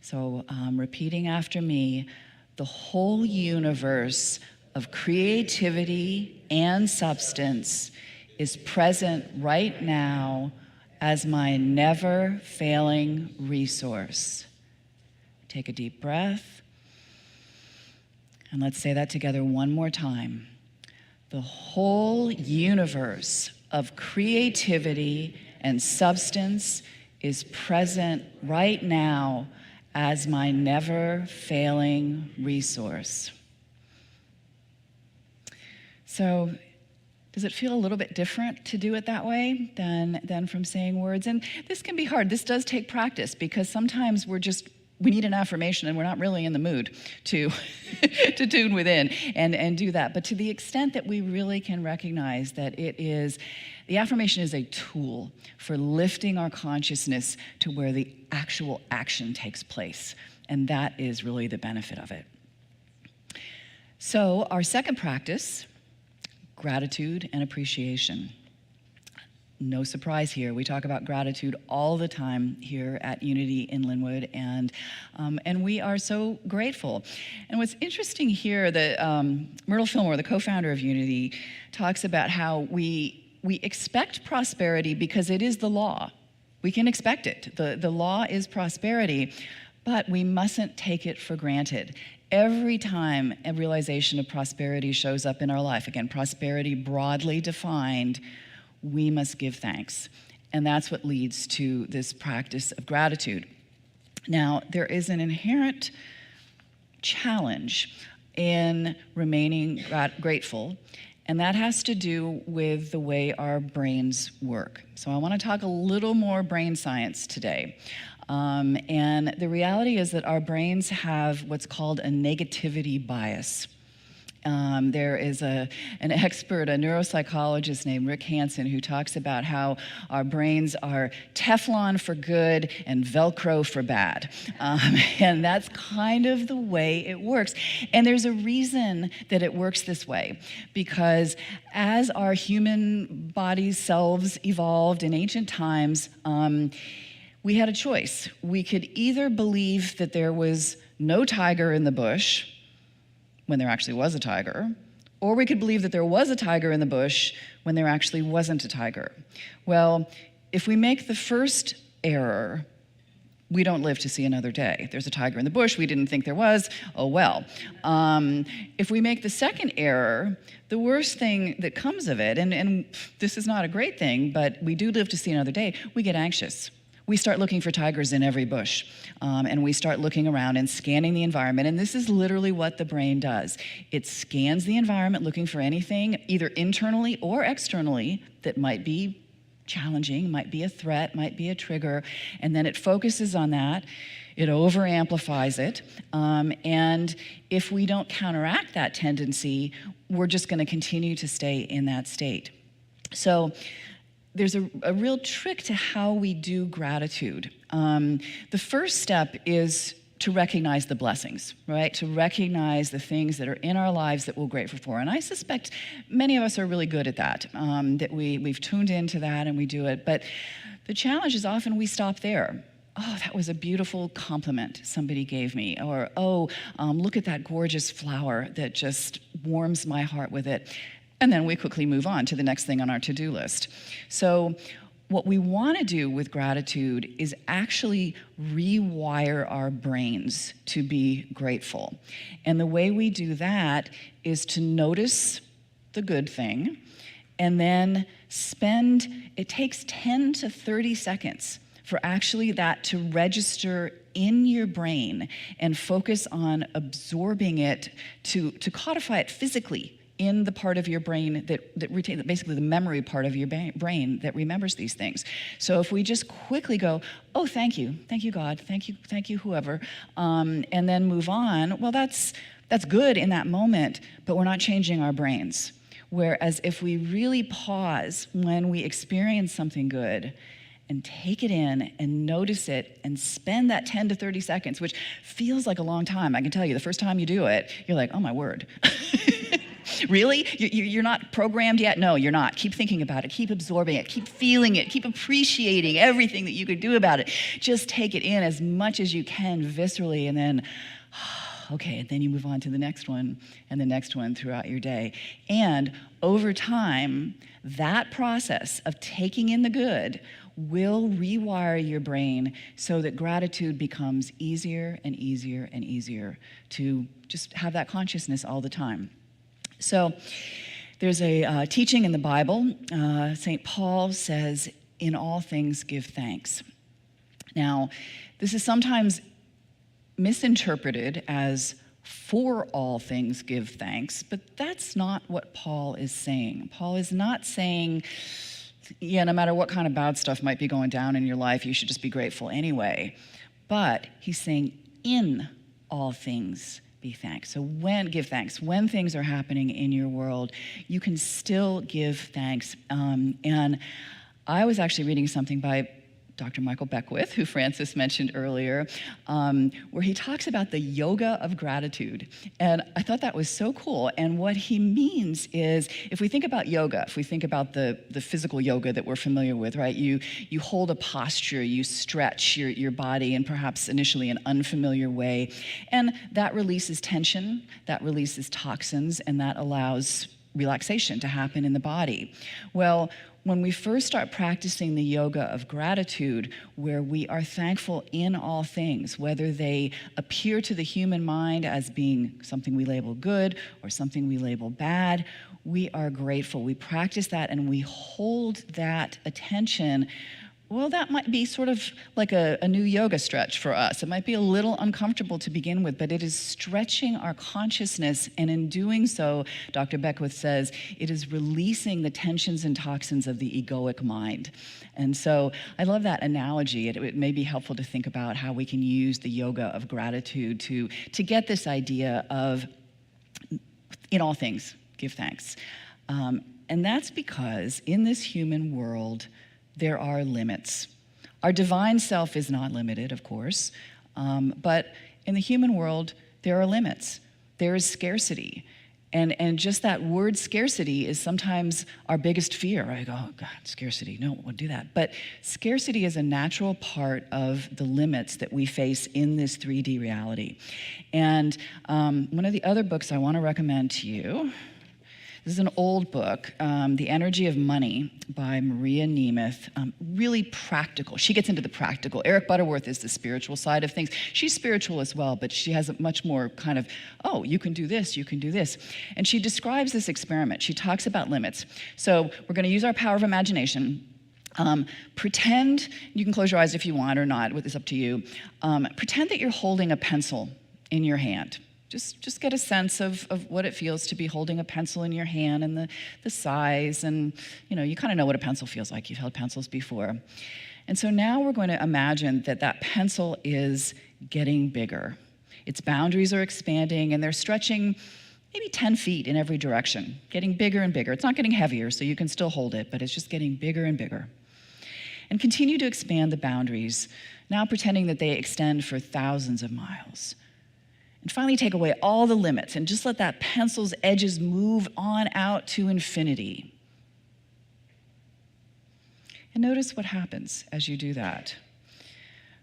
S5: So repeating after me, the whole universe of creativity and substance is present right now as my never-failing resource. Take a deep breath. And let's say that together one more time. The whole universe of creativity and substance is present right now as my never-failing resource. So, does it feel a little bit different to do it that way than from saying words? And this can be hard. This does take practice because sometimes we need an affirmation and we're not really in the mood to to tune within and do that. But to the extent that we really can recognize that the affirmation is a tool for lifting our consciousness to where the actual action takes place. And that is really the benefit of it. So our second practice, gratitude and appreciation. No surprise here. We talk about gratitude all the time here at Unity in Lynnwood, and we are so grateful. And what's interesting here, Myrtle Fillmore, the co-founder of Unity, talks about how we expect prosperity because it is the law. We can expect it. The law is prosperity, but we mustn't take it for granted. Every time a realization of prosperity shows up in our life, again, prosperity broadly defined, we must give thanks. And that's what leads to this practice of gratitude. Now, there is an inherent challenge in remaining grateful, and that has to do with the way our brains work. So I want to talk a little more brain science today. And the reality is that our brains have what's called a negativity bias. There is an expert, a neuropsychologist named Rick Hansen, who talks about how our brains are Teflon for good and Velcro for bad. And that's kind of the way it works. And there's a reason that it works this way, because as our human bodies, selves evolved in ancient times, we had a choice. We could either believe that there was no tiger in the bush, when there actually was a tiger, or we could believe that there was a tiger in the bush when there actually wasn't a tiger. Well, if we make the first error, we don't live to see another day. There's a tiger in the bush, we didn't think there was, oh well. If we make the second error, the worst thing that comes of it, and this is not a great thing, but we do live to see another day, we get anxious. We start looking for tigers in every bush, and we start looking around and scanning the environment, and this is literally what the brain does. It scans the environment looking for anything, either internally or externally, that might be challenging, might be a threat, might be a trigger, and then it focuses on that. It over-amplifies it, and if we don't counteract that tendency, we're just going to continue to stay in that state. So there's a real trick to how we do gratitude. The first step is to recognize the blessings, right? To recognize the things that are in our lives that we're grateful for. And I suspect many of us are really good at that, that we've tuned into that and we do it. But the challenge is often we stop there. Oh, that was a beautiful compliment somebody gave me. Or, look at that gorgeous flower that just warms my heart with it. And then we quickly move on to the next thing on our to-do list. So what we want to do with gratitude is actually rewire our brains to be grateful. And the way we do that is to notice the good thing and then it takes 10 to 30 seconds for actually that to register in your brain and focus on absorbing it, to codify it physically in the part of your brain that retains, basically the memory part of your brain that remembers these things. So if we just quickly go, oh, thank you God, thank you whoever, and then move on, well, that's good in that moment, but we're not changing our brains. Whereas if we really pause when we experience something good and take it in and notice it and spend that 10 to 30 seconds, which feels like a long time. I can tell you, the first time you do it, you're like, oh my word. Really? You're not programmed yet? No, you're not. Keep thinking about it. Keep absorbing it. Keep feeling it. Keep appreciating everything that you could do about it. Just take it in as much as you can viscerally, and then, okay, and then you move on to the next one and the next one throughout your day. And over time, that process of taking in the good will rewire your brain so that gratitude becomes easier and easier and easier to just have that consciousness all the time. So there's a teaching in the Bible. St. Paul says, in all things give thanks. Now, this is sometimes misinterpreted as for all things give thanks, but that's not what Paul is saying. Paul is not saying, yeah, no matter what kind of bad stuff might be going down in your life, you should just be grateful anyway. But he's saying, in all things be thanks. So give thanks. When things are happening in your world, you can still give thanks. And I was actually reading something by Dr. Michael Beckwith, who Francis mentioned earlier, where he talks about the yoga of gratitude. And I thought that was so cool. And what he means is, if we think about yoga, if we think about the physical yoga that we're familiar with, right? You hold a posture, you stretch your body in perhaps initially an unfamiliar way. And that releases tension, that releases toxins, and that allows relaxation to happen in the body. Well, when we first start practicing the yoga of gratitude, where we are thankful in all things, whether they appear to the human mind as being something we label good or something we label bad, we are grateful. We practice that and we hold that attention. Well, that might be sort of like a new yoga stretch for us. It might be a little uncomfortable to begin with, but it is stretching our consciousness, and in doing so, Dr. Beckwith says, it is releasing the tensions and toxins of the egoic mind. And so I love that analogy. It may be helpful to think about how we can use the yoga of gratitude to get this idea of, in all things, give thanks. And that's because in this human world, there are limits. Our divine self is not limited, of course, but in the human world, there are limits. There is scarcity. And just that word scarcity is sometimes our biggest fear, right? Oh, God, scarcity, no, we'll do that. But scarcity is a natural part of the limits that we face in this 3D reality. And one of the other books I want to recommend to you, this is an old book, The Energy of Money by Maria Nemeth. Really practical. She gets into the practical. Eric Butterworth is the spiritual side of things. She's spiritual as well, but she has a much more kind of, oh, you can do this, you can do this. And she describes this experiment. She talks about limits. So we're going to use our power of imagination. Pretend, you can close your eyes if you want or not, it's up to you. Pretend that you're holding a pencil in your hand. Just get a sense of what it feels to be holding a pencil in your hand and the size, and you kind of know what a pencil feels like. You've held pencils before. And so now we're going to imagine that pencil is getting bigger. Its boundaries are expanding and they're stretching maybe 10 feet in every direction, getting bigger and bigger. It's not getting heavier, so you can still hold it, but it's just getting bigger and bigger. and continue to expand the boundaries, now pretending that they extend for thousands of miles. And finally take away all the limits and just let that pencil's edges move on out to infinity. And notice what happens as you do that.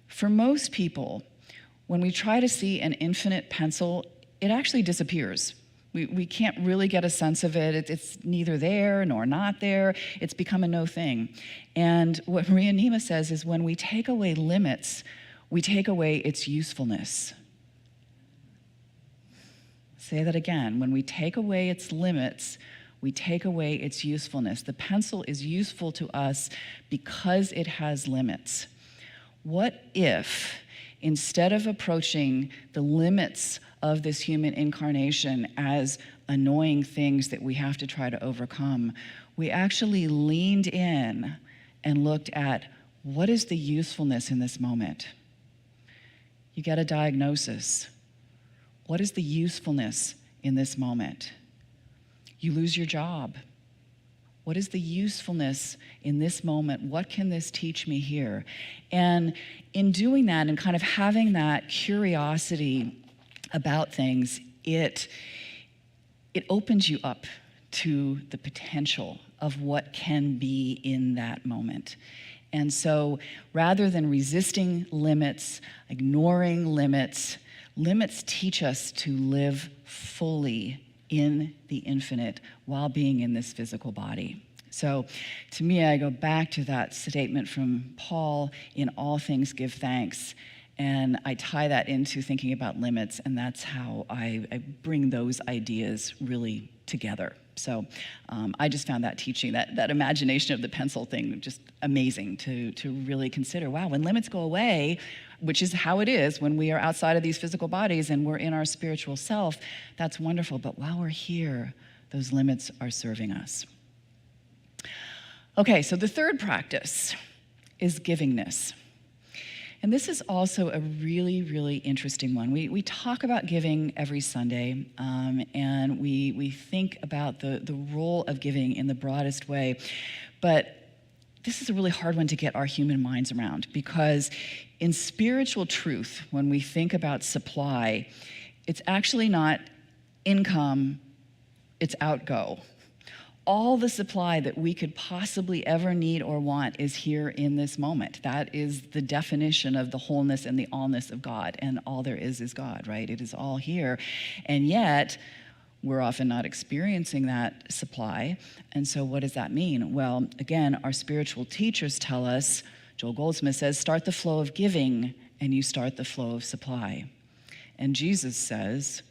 S5: For most people, when we try to see an infinite pencil, it actually disappears. We can't really get a sense of it. It's neither there nor not there. It's become a no thing. And what Maria Nima says is when we take away limits, we take away its usefulness. Say that again. When we take away its limits, we take away its usefulness. The pencil is useful to us because it has limits. What if, instead of approaching the limits of this human incarnation as annoying things that we have to try to overcome, we actually leaned in and looked at what is the usefulness in this moment? You get a diagnosis. What is the usefulness in this moment? You lose your job. What is the usefulness in this moment? What can this teach me here? And in doing that and kind of having that curiosity about things, it opens you up to the potential of what can be in that moment. And so rather than resisting limits, ignoring limits, limits teach us to live fully in the infinite while being in this physical body. So to me, I go back to that statement from Paul, in all things give thanks. And I tie that into thinking about limits, and that's how I bring those ideas really together. So I just found that teaching, that imagination of the pencil thing, just amazing to really consider. Wow, when limits go away, which is how it is when we are outside of these physical bodies and we're in our spiritual self, that's wonderful. But while we're here, those limits are serving us. Okay, so the third practice is givingness. And this is also a really, really interesting one. We talk about giving every Sunday, and we think about the role of giving in the broadest way. But this is a really hard one to get our human minds around, because in spiritual truth, when we think about supply, it's actually not income, it's outgo. All the supply that we could possibly ever need or want is here in this moment. That is the definition of the wholeness and the allness of God, and all there is God, right? It is all here. And yet, we're often not experiencing that supply. And so what does that mean? Well, again, our spiritual teachers tell us, Joel Goldsmith says, start the flow of giving and you start the flow of supply. And Jesus says,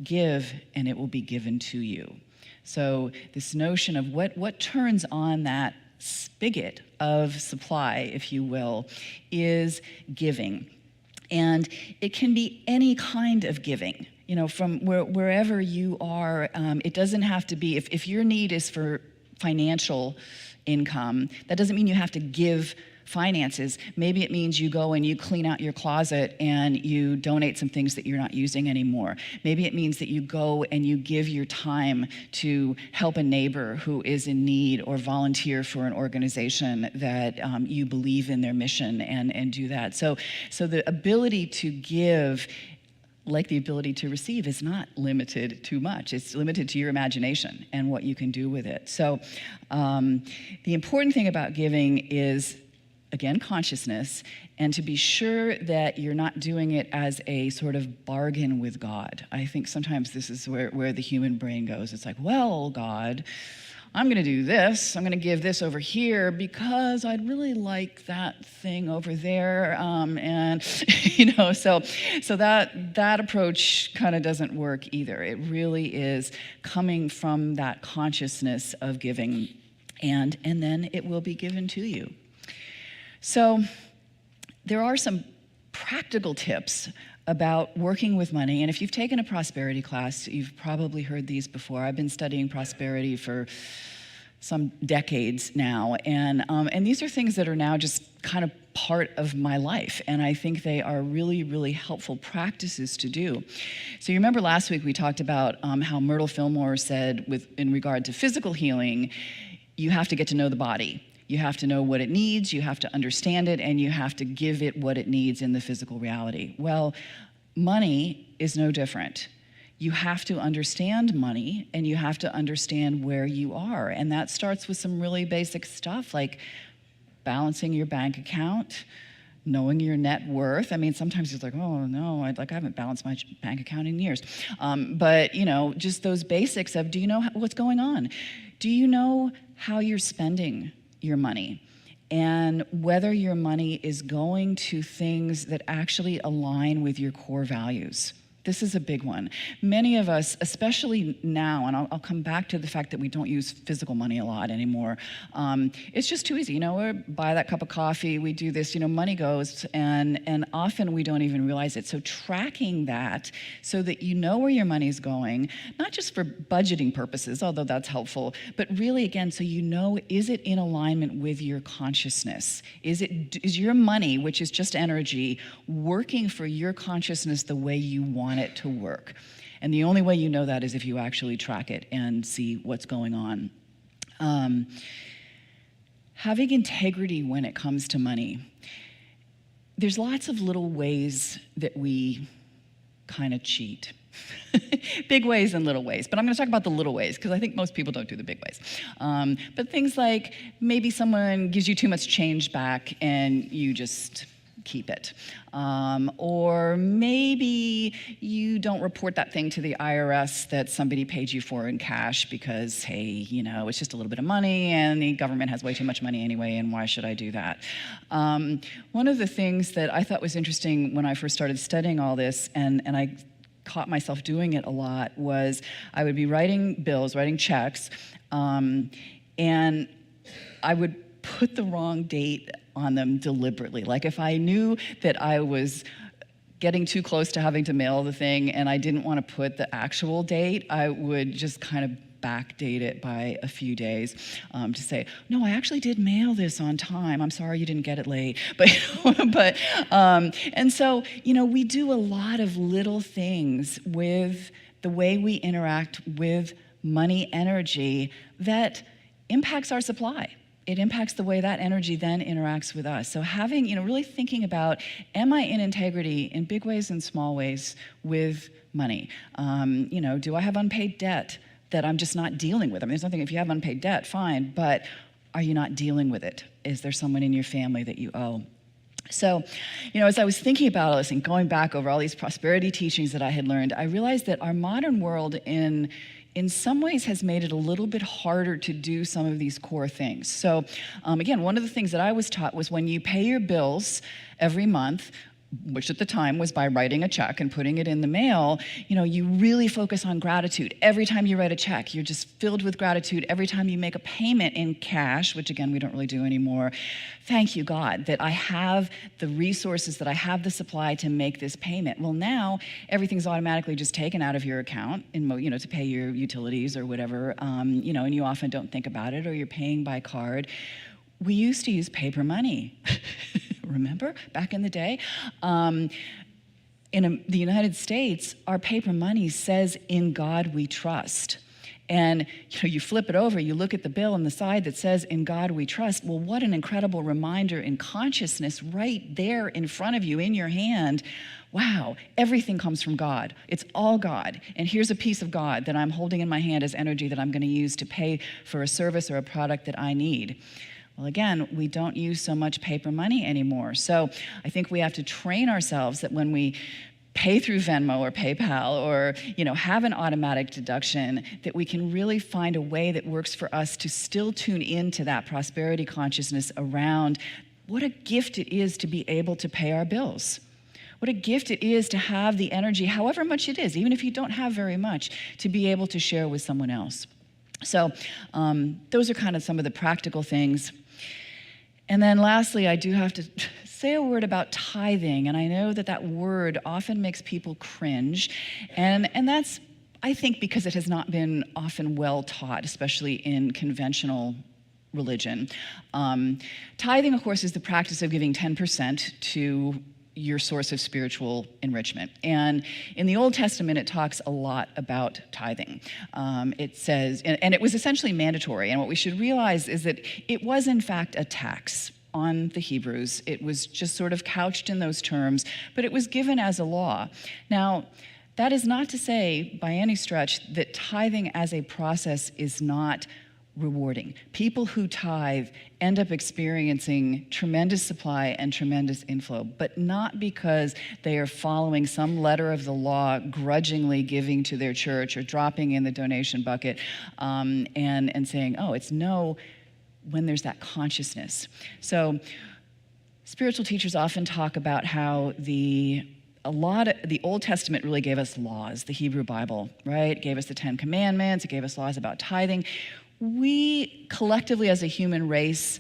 S5: give and it will be given to you. So this notion of what turns on that spigot of supply, if you will, is giving. And it can be any kind of giving. You know, from wherever you are, it doesn't have to be, if your need is for financial income, that doesn't mean you have to give finances. Maybe it means you go and you clean out your closet and you donate some things that you're not using anymore. Maybe it means that you go and you give your time to help a neighbor who is in need, or volunteer for an organization that you believe in their mission, and do that. So the ability to give, like the ability to receive, is not limited too much. It's limited to your imagination and what you can do with it. So the important thing about giving is, again, consciousness, and to be sure that you're not doing it as a sort of bargain with God. I think sometimes this is where the human brain goes. It's like, well, God, I'm going to do this. I'm going to give this over here because I'd really like that thing over there. And, you know, so that approach kind of doesn't work either. It really is coming from that consciousness of giving, and then it will be given to you. So there are some practical tips about working with money. And if you've taken a prosperity class, you've probably heard these before. I've been studying prosperity for some decades now. And these are things that are now just kind of part of my life. And I think they are really, really helpful practices to do. So you remember last week we talked about how Myrtle Fillmore said, in regard to physical healing, you have to get to know the body. You have to know what it needs, you have to understand it, and you have to give it what it needs in the physical reality. Well, money is no different. You have to understand money, and you have to understand where you are. And that starts with some really basic stuff like balancing your bank account, knowing your net worth. I mean, sometimes it's like, oh no, I haven't balanced my bank account in years. But just those basics of, do you know what's going on? Do you know how you're spending your money? And whether your money is going to things that actually align with your core values. This is a big one. Many of us, especially now, and I'll come back to the fact that we don't use physical money a lot anymore. It's just too easy. We buy that cup of coffee, we do this, money goes, and often we don't even realize it. So tracking that so that you know where your money's going, not just for budgeting purposes, although that's helpful, but really, again, so is it in alignment with your consciousness? Is your money, which is just energy, working for your consciousness the way you want it to work? And the only way you know that is if you actually track it and see what's going on. Having integrity when it comes to money. There's lots of little ways that we kind of cheat. Big ways and little ways, but I'm going to talk about the little ways because I think most people don't do the big ways. But things like maybe someone gives you too much change back and you just keep it. Or maybe you don't report that thing to the IRS that somebody paid you for in cash because, hey, it's just a little bit of money and the government has way too much money anyway, and why should I do that? One of the things that I thought was interesting when I first started studying all this, and I caught myself doing it a lot, was I would be writing bills, writing checks, and I would put the wrong date on them deliberately. Like if I knew that I was getting too close to having to mail the thing and I didn't want to put the actual date, I would just kind of backdate it by a few days to say, no, I actually did mail this on time. I'm sorry you didn't get it late. And so, we do a lot of little things with the way we interact with money energy that impacts our supply. It impacts the way that energy then interacts with us. So having, really thinking about, am I in integrity in big ways and small ways with money? Do I have unpaid debt that I'm just not dealing with? I mean, there's nothing, if you have unpaid debt, fine, but are you not dealing with it? Is there someone in your family that you owe? So, as I was thinking about all this and going back over all these prosperity teachings that I had learned, I realized that our modern world in some ways has made it a little bit harder to do some of these core things. So again, one of the things that I was taught was when you pay your bills every month, which at the time was by writing a check and putting it in the mail, you really focus on gratitude. Every time you write a check, you're just filled with gratitude. Every time you make a payment in cash, which again, we don't really do anymore, thank you, God, that I have the resources, that I have the supply to make this payment. Well, now everything's automatically just taken out of your account, to pay your utilities or whatever, and you often don't think about it, or you're paying by card. We used to use paper money. Remember, back in the day? In the United States, our paper money says, "In God we trust." And you flip it over, you look at the bill on the side that says, "In God we trust." Well, what an incredible reminder in consciousness right there in front of you, in your hand. Wow, everything comes from God. It's all God. And here's a piece of God that I'm holding in my hand as energy that I'm going to use to pay for a service or a product that I need. Well, again, we don't use so much paper money anymore. So I think we have to train ourselves that when we pay through Venmo or PayPal or, have an automatic deduction, that we can really find a way that works for us to still tune into that prosperity consciousness around what a gift it is to be able to pay our bills. What a gift it is to have the energy, however much it is, even if you don't have very much, to be able to share with someone else. So those are kind of some of the practical things. And then lastly, I do have to say a word about tithing. And I know that word often makes people cringe. And that's, I think, because it has not been often well taught, especially in conventional religion. Tithing, of course, is the practice of giving 10% to your source of spiritual enrichment. And in the Old Testament, it talks a lot about tithing. It says, and it was essentially mandatory. And what we should realize is that it was, in fact, a tax on the Hebrews. It was just sort of couched in those terms, but it was given as a law. Now, that is not to say by any stretch that tithing as a process is not rewarding. People who tithe end up experiencing tremendous supply and tremendous inflow, but not because they are following some letter of the law, grudgingly giving to their church or dropping in the donation bucket and saying, oh, it's no, when there's that consciousness. So spiritual teachers often talk about how the Old Testament really gave us laws, the Hebrew Bible, right? It gave us the 10 Commandments, it gave us laws about tithing. We collectively as a human race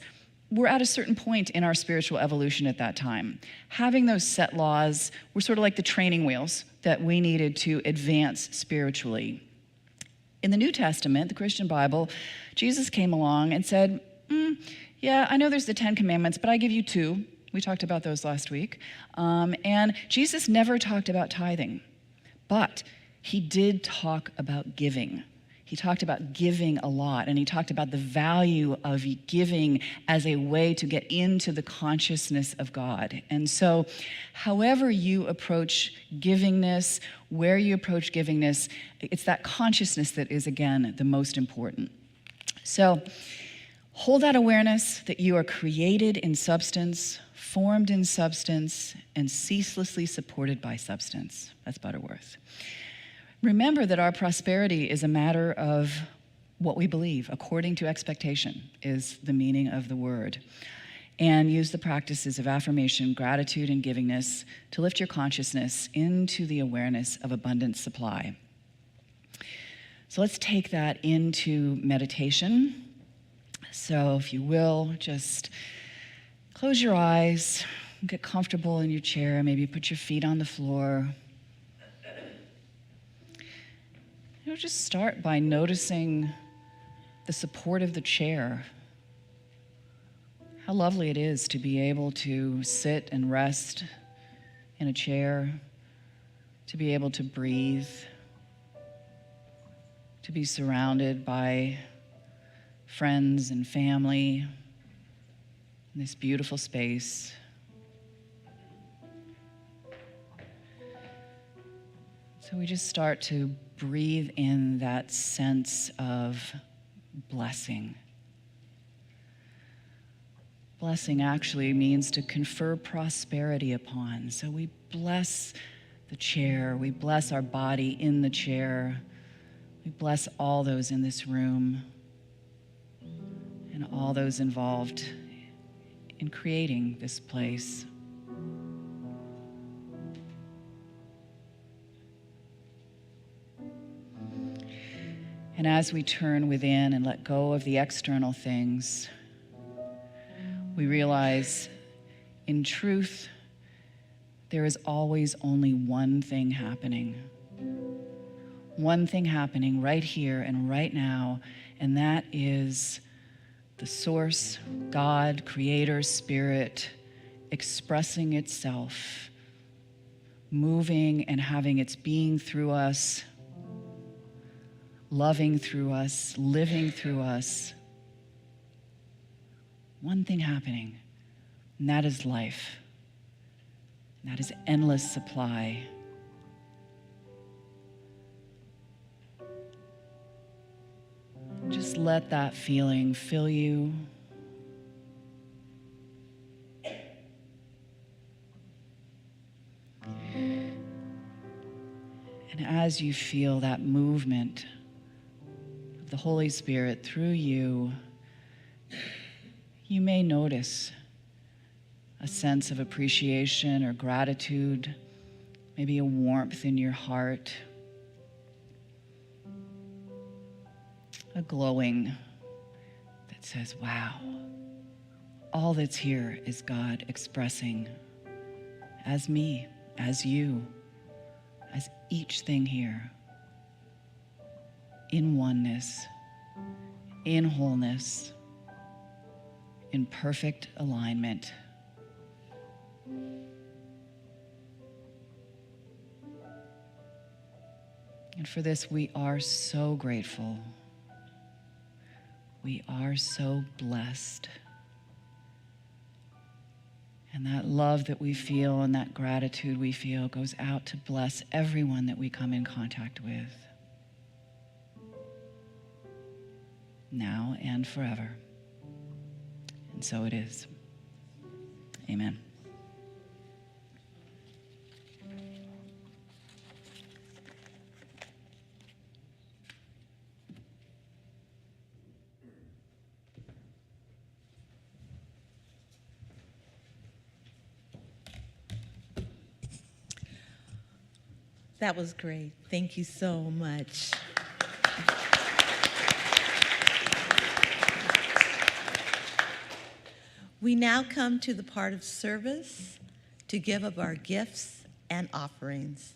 S5: were at a certain point in our spiritual evolution at that time. Having those set laws were sort of like the training wheels that we needed to advance spiritually. In the New Testament, the Christian Bible, Jesus came along and said, yeah, I know there's the 10 Commandments, but I give you 2. We talked about those last week. And Jesus never talked about tithing, but he did talk about giving. He talked about giving a lot, and he talked about the value of giving as a way to get into the consciousness of God. And so, however you approach givingness, where you approach givingness, it's that consciousness that is, again, the most important. So, hold that awareness that you are created in substance, formed in substance, and ceaselessly supported by substance. That's Butterworth. Remember that our prosperity is a matter of what we believe, according to expectation, is the meaning of the word. And use the practices of affirmation, gratitude, and givingness to lift your consciousness into the awareness of abundant supply. So let's take that into meditation. So if you will, just close your eyes, get comfortable in your chair, maybe put your feet on the floor. Just start by noticing the support of the chair. How lovely it is to be able to sit and rest in a chair, to be able to breathe, to be surrounded by friends and family in this beautiful space. So we just start to breathe in that sense of blessing. Blessing actually means to confer prosperity upon. So we bless the chair, we bless our body in the chair, we bless all those in this room and all those involved in creating this place. And as we turn within and let go of the external things, we realize, in truth, there is always only one thing happening. One thing happening right here and right now, and that is the source, God, Creator, Spirit, expressing itself, moving and having its being through us, loving through us, living through us. One thing happening, and that is life. And that is endless supply. Just let that feeling fill you. And as you feel that movement of the Holy Spirit through you, you may notice a sense of appreciation or gratitude, maybe a warmth in your heart, a glowing that says, wow, all that's here is God expressing as me, as you, as each thing here, in oneness, in wholeness, in perfect alignment. And for this, we are so grateful. We are so blessed. And that love that we feel and that gratitude we feel goes out to bless everyone that we come in contact with, now and forever. And so it is. Amen.
S4: That was great. Thank you so much. We now come to the part of service to give of our gifts and offerings.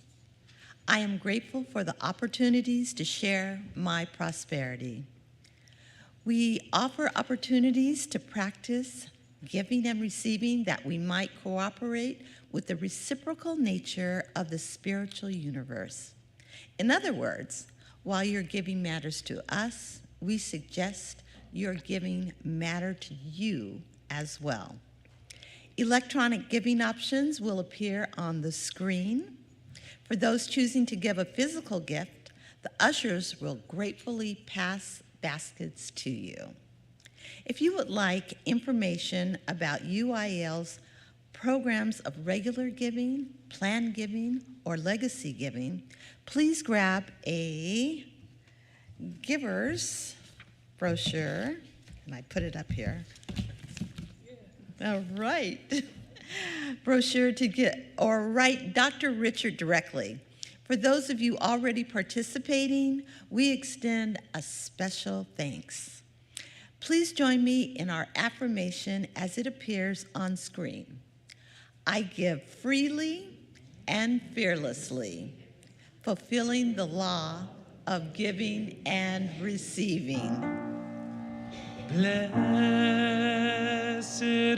S4: I am grateful for the opportunities to share my prosperity. We offer opportunities to practice giving and receiving that we might cooperate with the reciprocal nature of the spiritual universe. In other words, while your giving matters to us, we suggest your giving matter to you as well. Electronic giving options will appear on the screen. For those choosing to give a physical gift, the ushers will gratefully pass baskets to you. If you would like information about UIL's programs of regular giving, planned giving, or legacy giving, please grab a giver's brochure, and I put it up here. All right. Brochure to get, or write Dr. Richard directly. For those of you already participating, we extend a special thanks. Please join me in our affirmation as it appears on screen. I give freely and fearlessly, fulfilling the law of giving and receiving.
S3: Blessed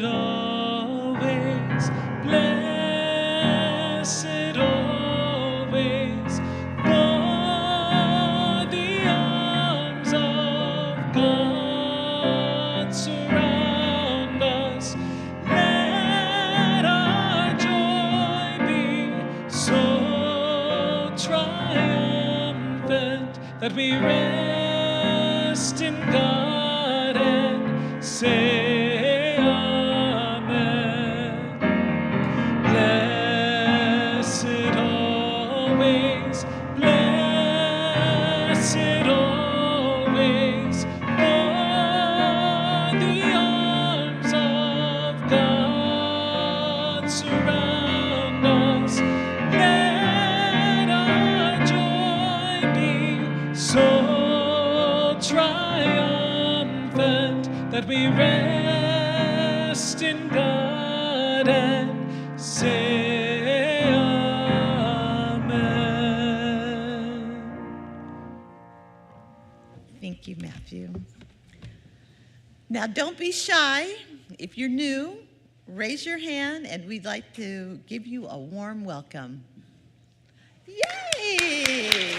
S3: always, blessed always, for the arms of God surround us. Let our joy be so triumphant that we rest in God and say amen. Blessed always, blessed always, for the arms of God surround us. Let our joy be so triumphant that we rest in God and say amen.
S4: Thank you, Matthew. Now, don't be shy. If you're new, raise your hand, and we'd like to give you a warm welcome. Yay!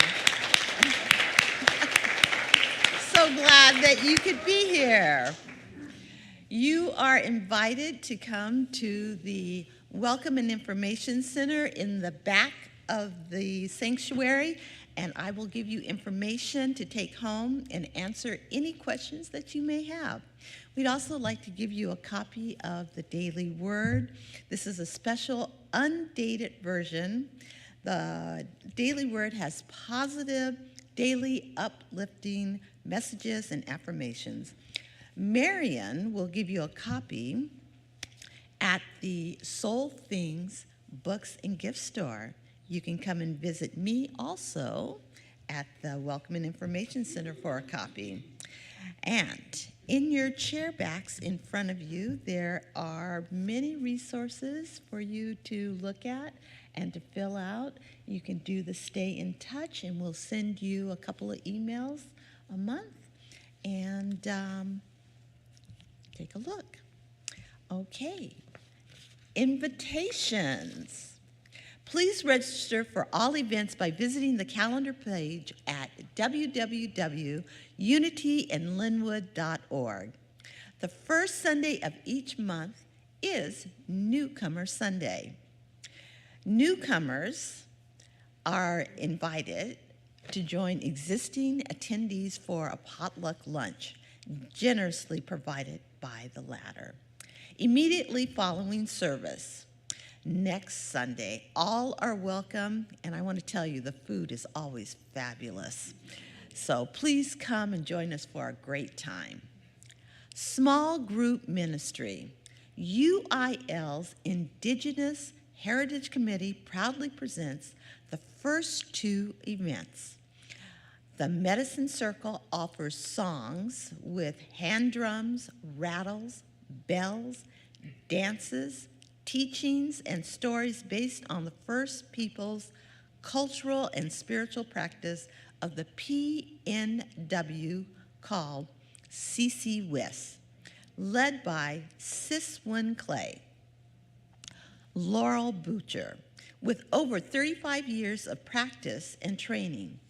S4: So glad that you could be here. You are invited to come to the Welcome and Information Center in the back of the sanctuary, and I will give you information to take home and answer any questions that you may have. We'd also like to give you a copy of the Daily Word. This is a special undated version. The Daily Word has positive, daily uplifting messages and affirmations. Marion will give you a copy at the Soul Things Books and Gift Store. You can come and visit me also at the Welcome and Information Center for a copy. And in your chair backs in front of you, there are many resources for you to look at and to fill out. You can do the Stay in Touch, and we'll send you a couple of emails a month. And take a look. Okay. Invitations. Please register for all events by visiting the calendar page at www.unityinlynnwood.org. The first Sunday of each month is Newcomer Sunday. Newcomers are invited to join existing attendees for a potluck lunch, generously provided by the latter. Immediately following service, next Sunday, all are welcome, and I want to tell you, the food is always fabulous. So please come and join us for a great time. Small group ministry. UIL's Indigenous Heritage Committee proudly presents the first two events. The Medicine Circle offers songs with hand drums, rattles, bells, dances, teachings, and stories based on the First Peoples' cultural and spiritual practice of the PNW called CC led by Siswin Clay. Laurel Butcher, with over 35 years of practice and training.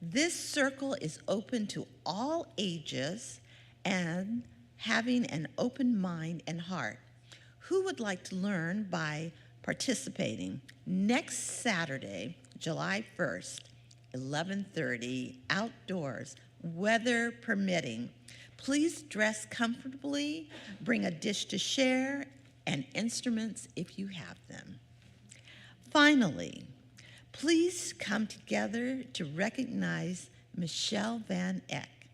S4: This circle is open to all ages and having an open mind and heart. Who would like to learn by participating? Next Saturday, July 1st, 11:30, outdoors, weather permitting. Please dress comfortably, bring a dish to share, and instruments if you have them. Finally, please come together to recognize Michelle Van Eck,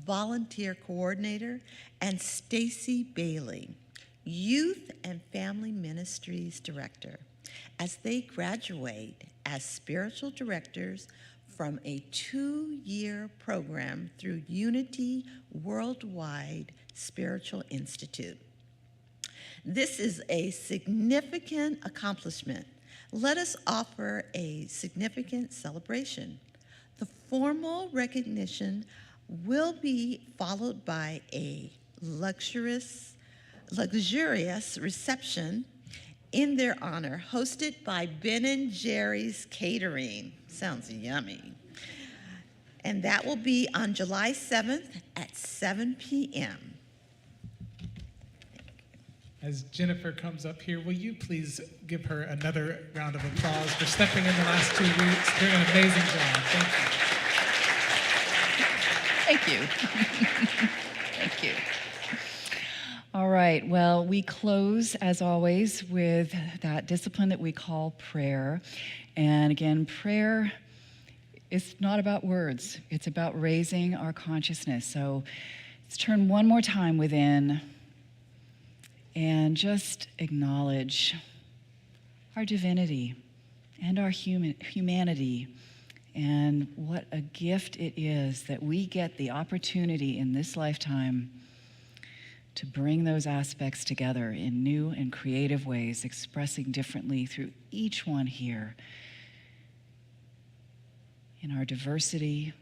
S4: Volunteer Coordinator, and Stacy Bailey, Youth and Family Ministries Director, as they graduate as spiritual directors from a 2-year program through Unity Worldwide Spiritual Institute. This is a significant accomplishment. Let us offer a significant celebration. The formal recognition will be followed by a luxurious reception in their honor, hosted by Ben & Jerry's Catering. Sounds yummy. And that will be on July 7th at 7 p.m.
S3: As Jennifer comes up here, will you please give her another round of applause for stepping in the last 2 weeks, doing an amazing job. Thank you.
S5: Thank you. Thank you. All right, well, we close, as always, with that discipline that we call prayer. And again, prayer is not about words. It's about raising our consciousness. So let's turn one more time within and just acknowledge our divinity and our humanity, and what a gift it is that we get the opportunity in this lifetime to bring those aspects together in new and creative ways, expressing differently through each one here in our diversity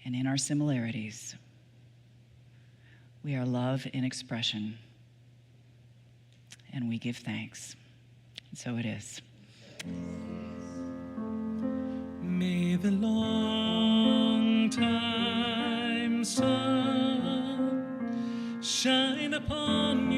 S5: and in our similarities. We are love in expression, and we give thanks. And so it is.
S3: May the long time sun shine upon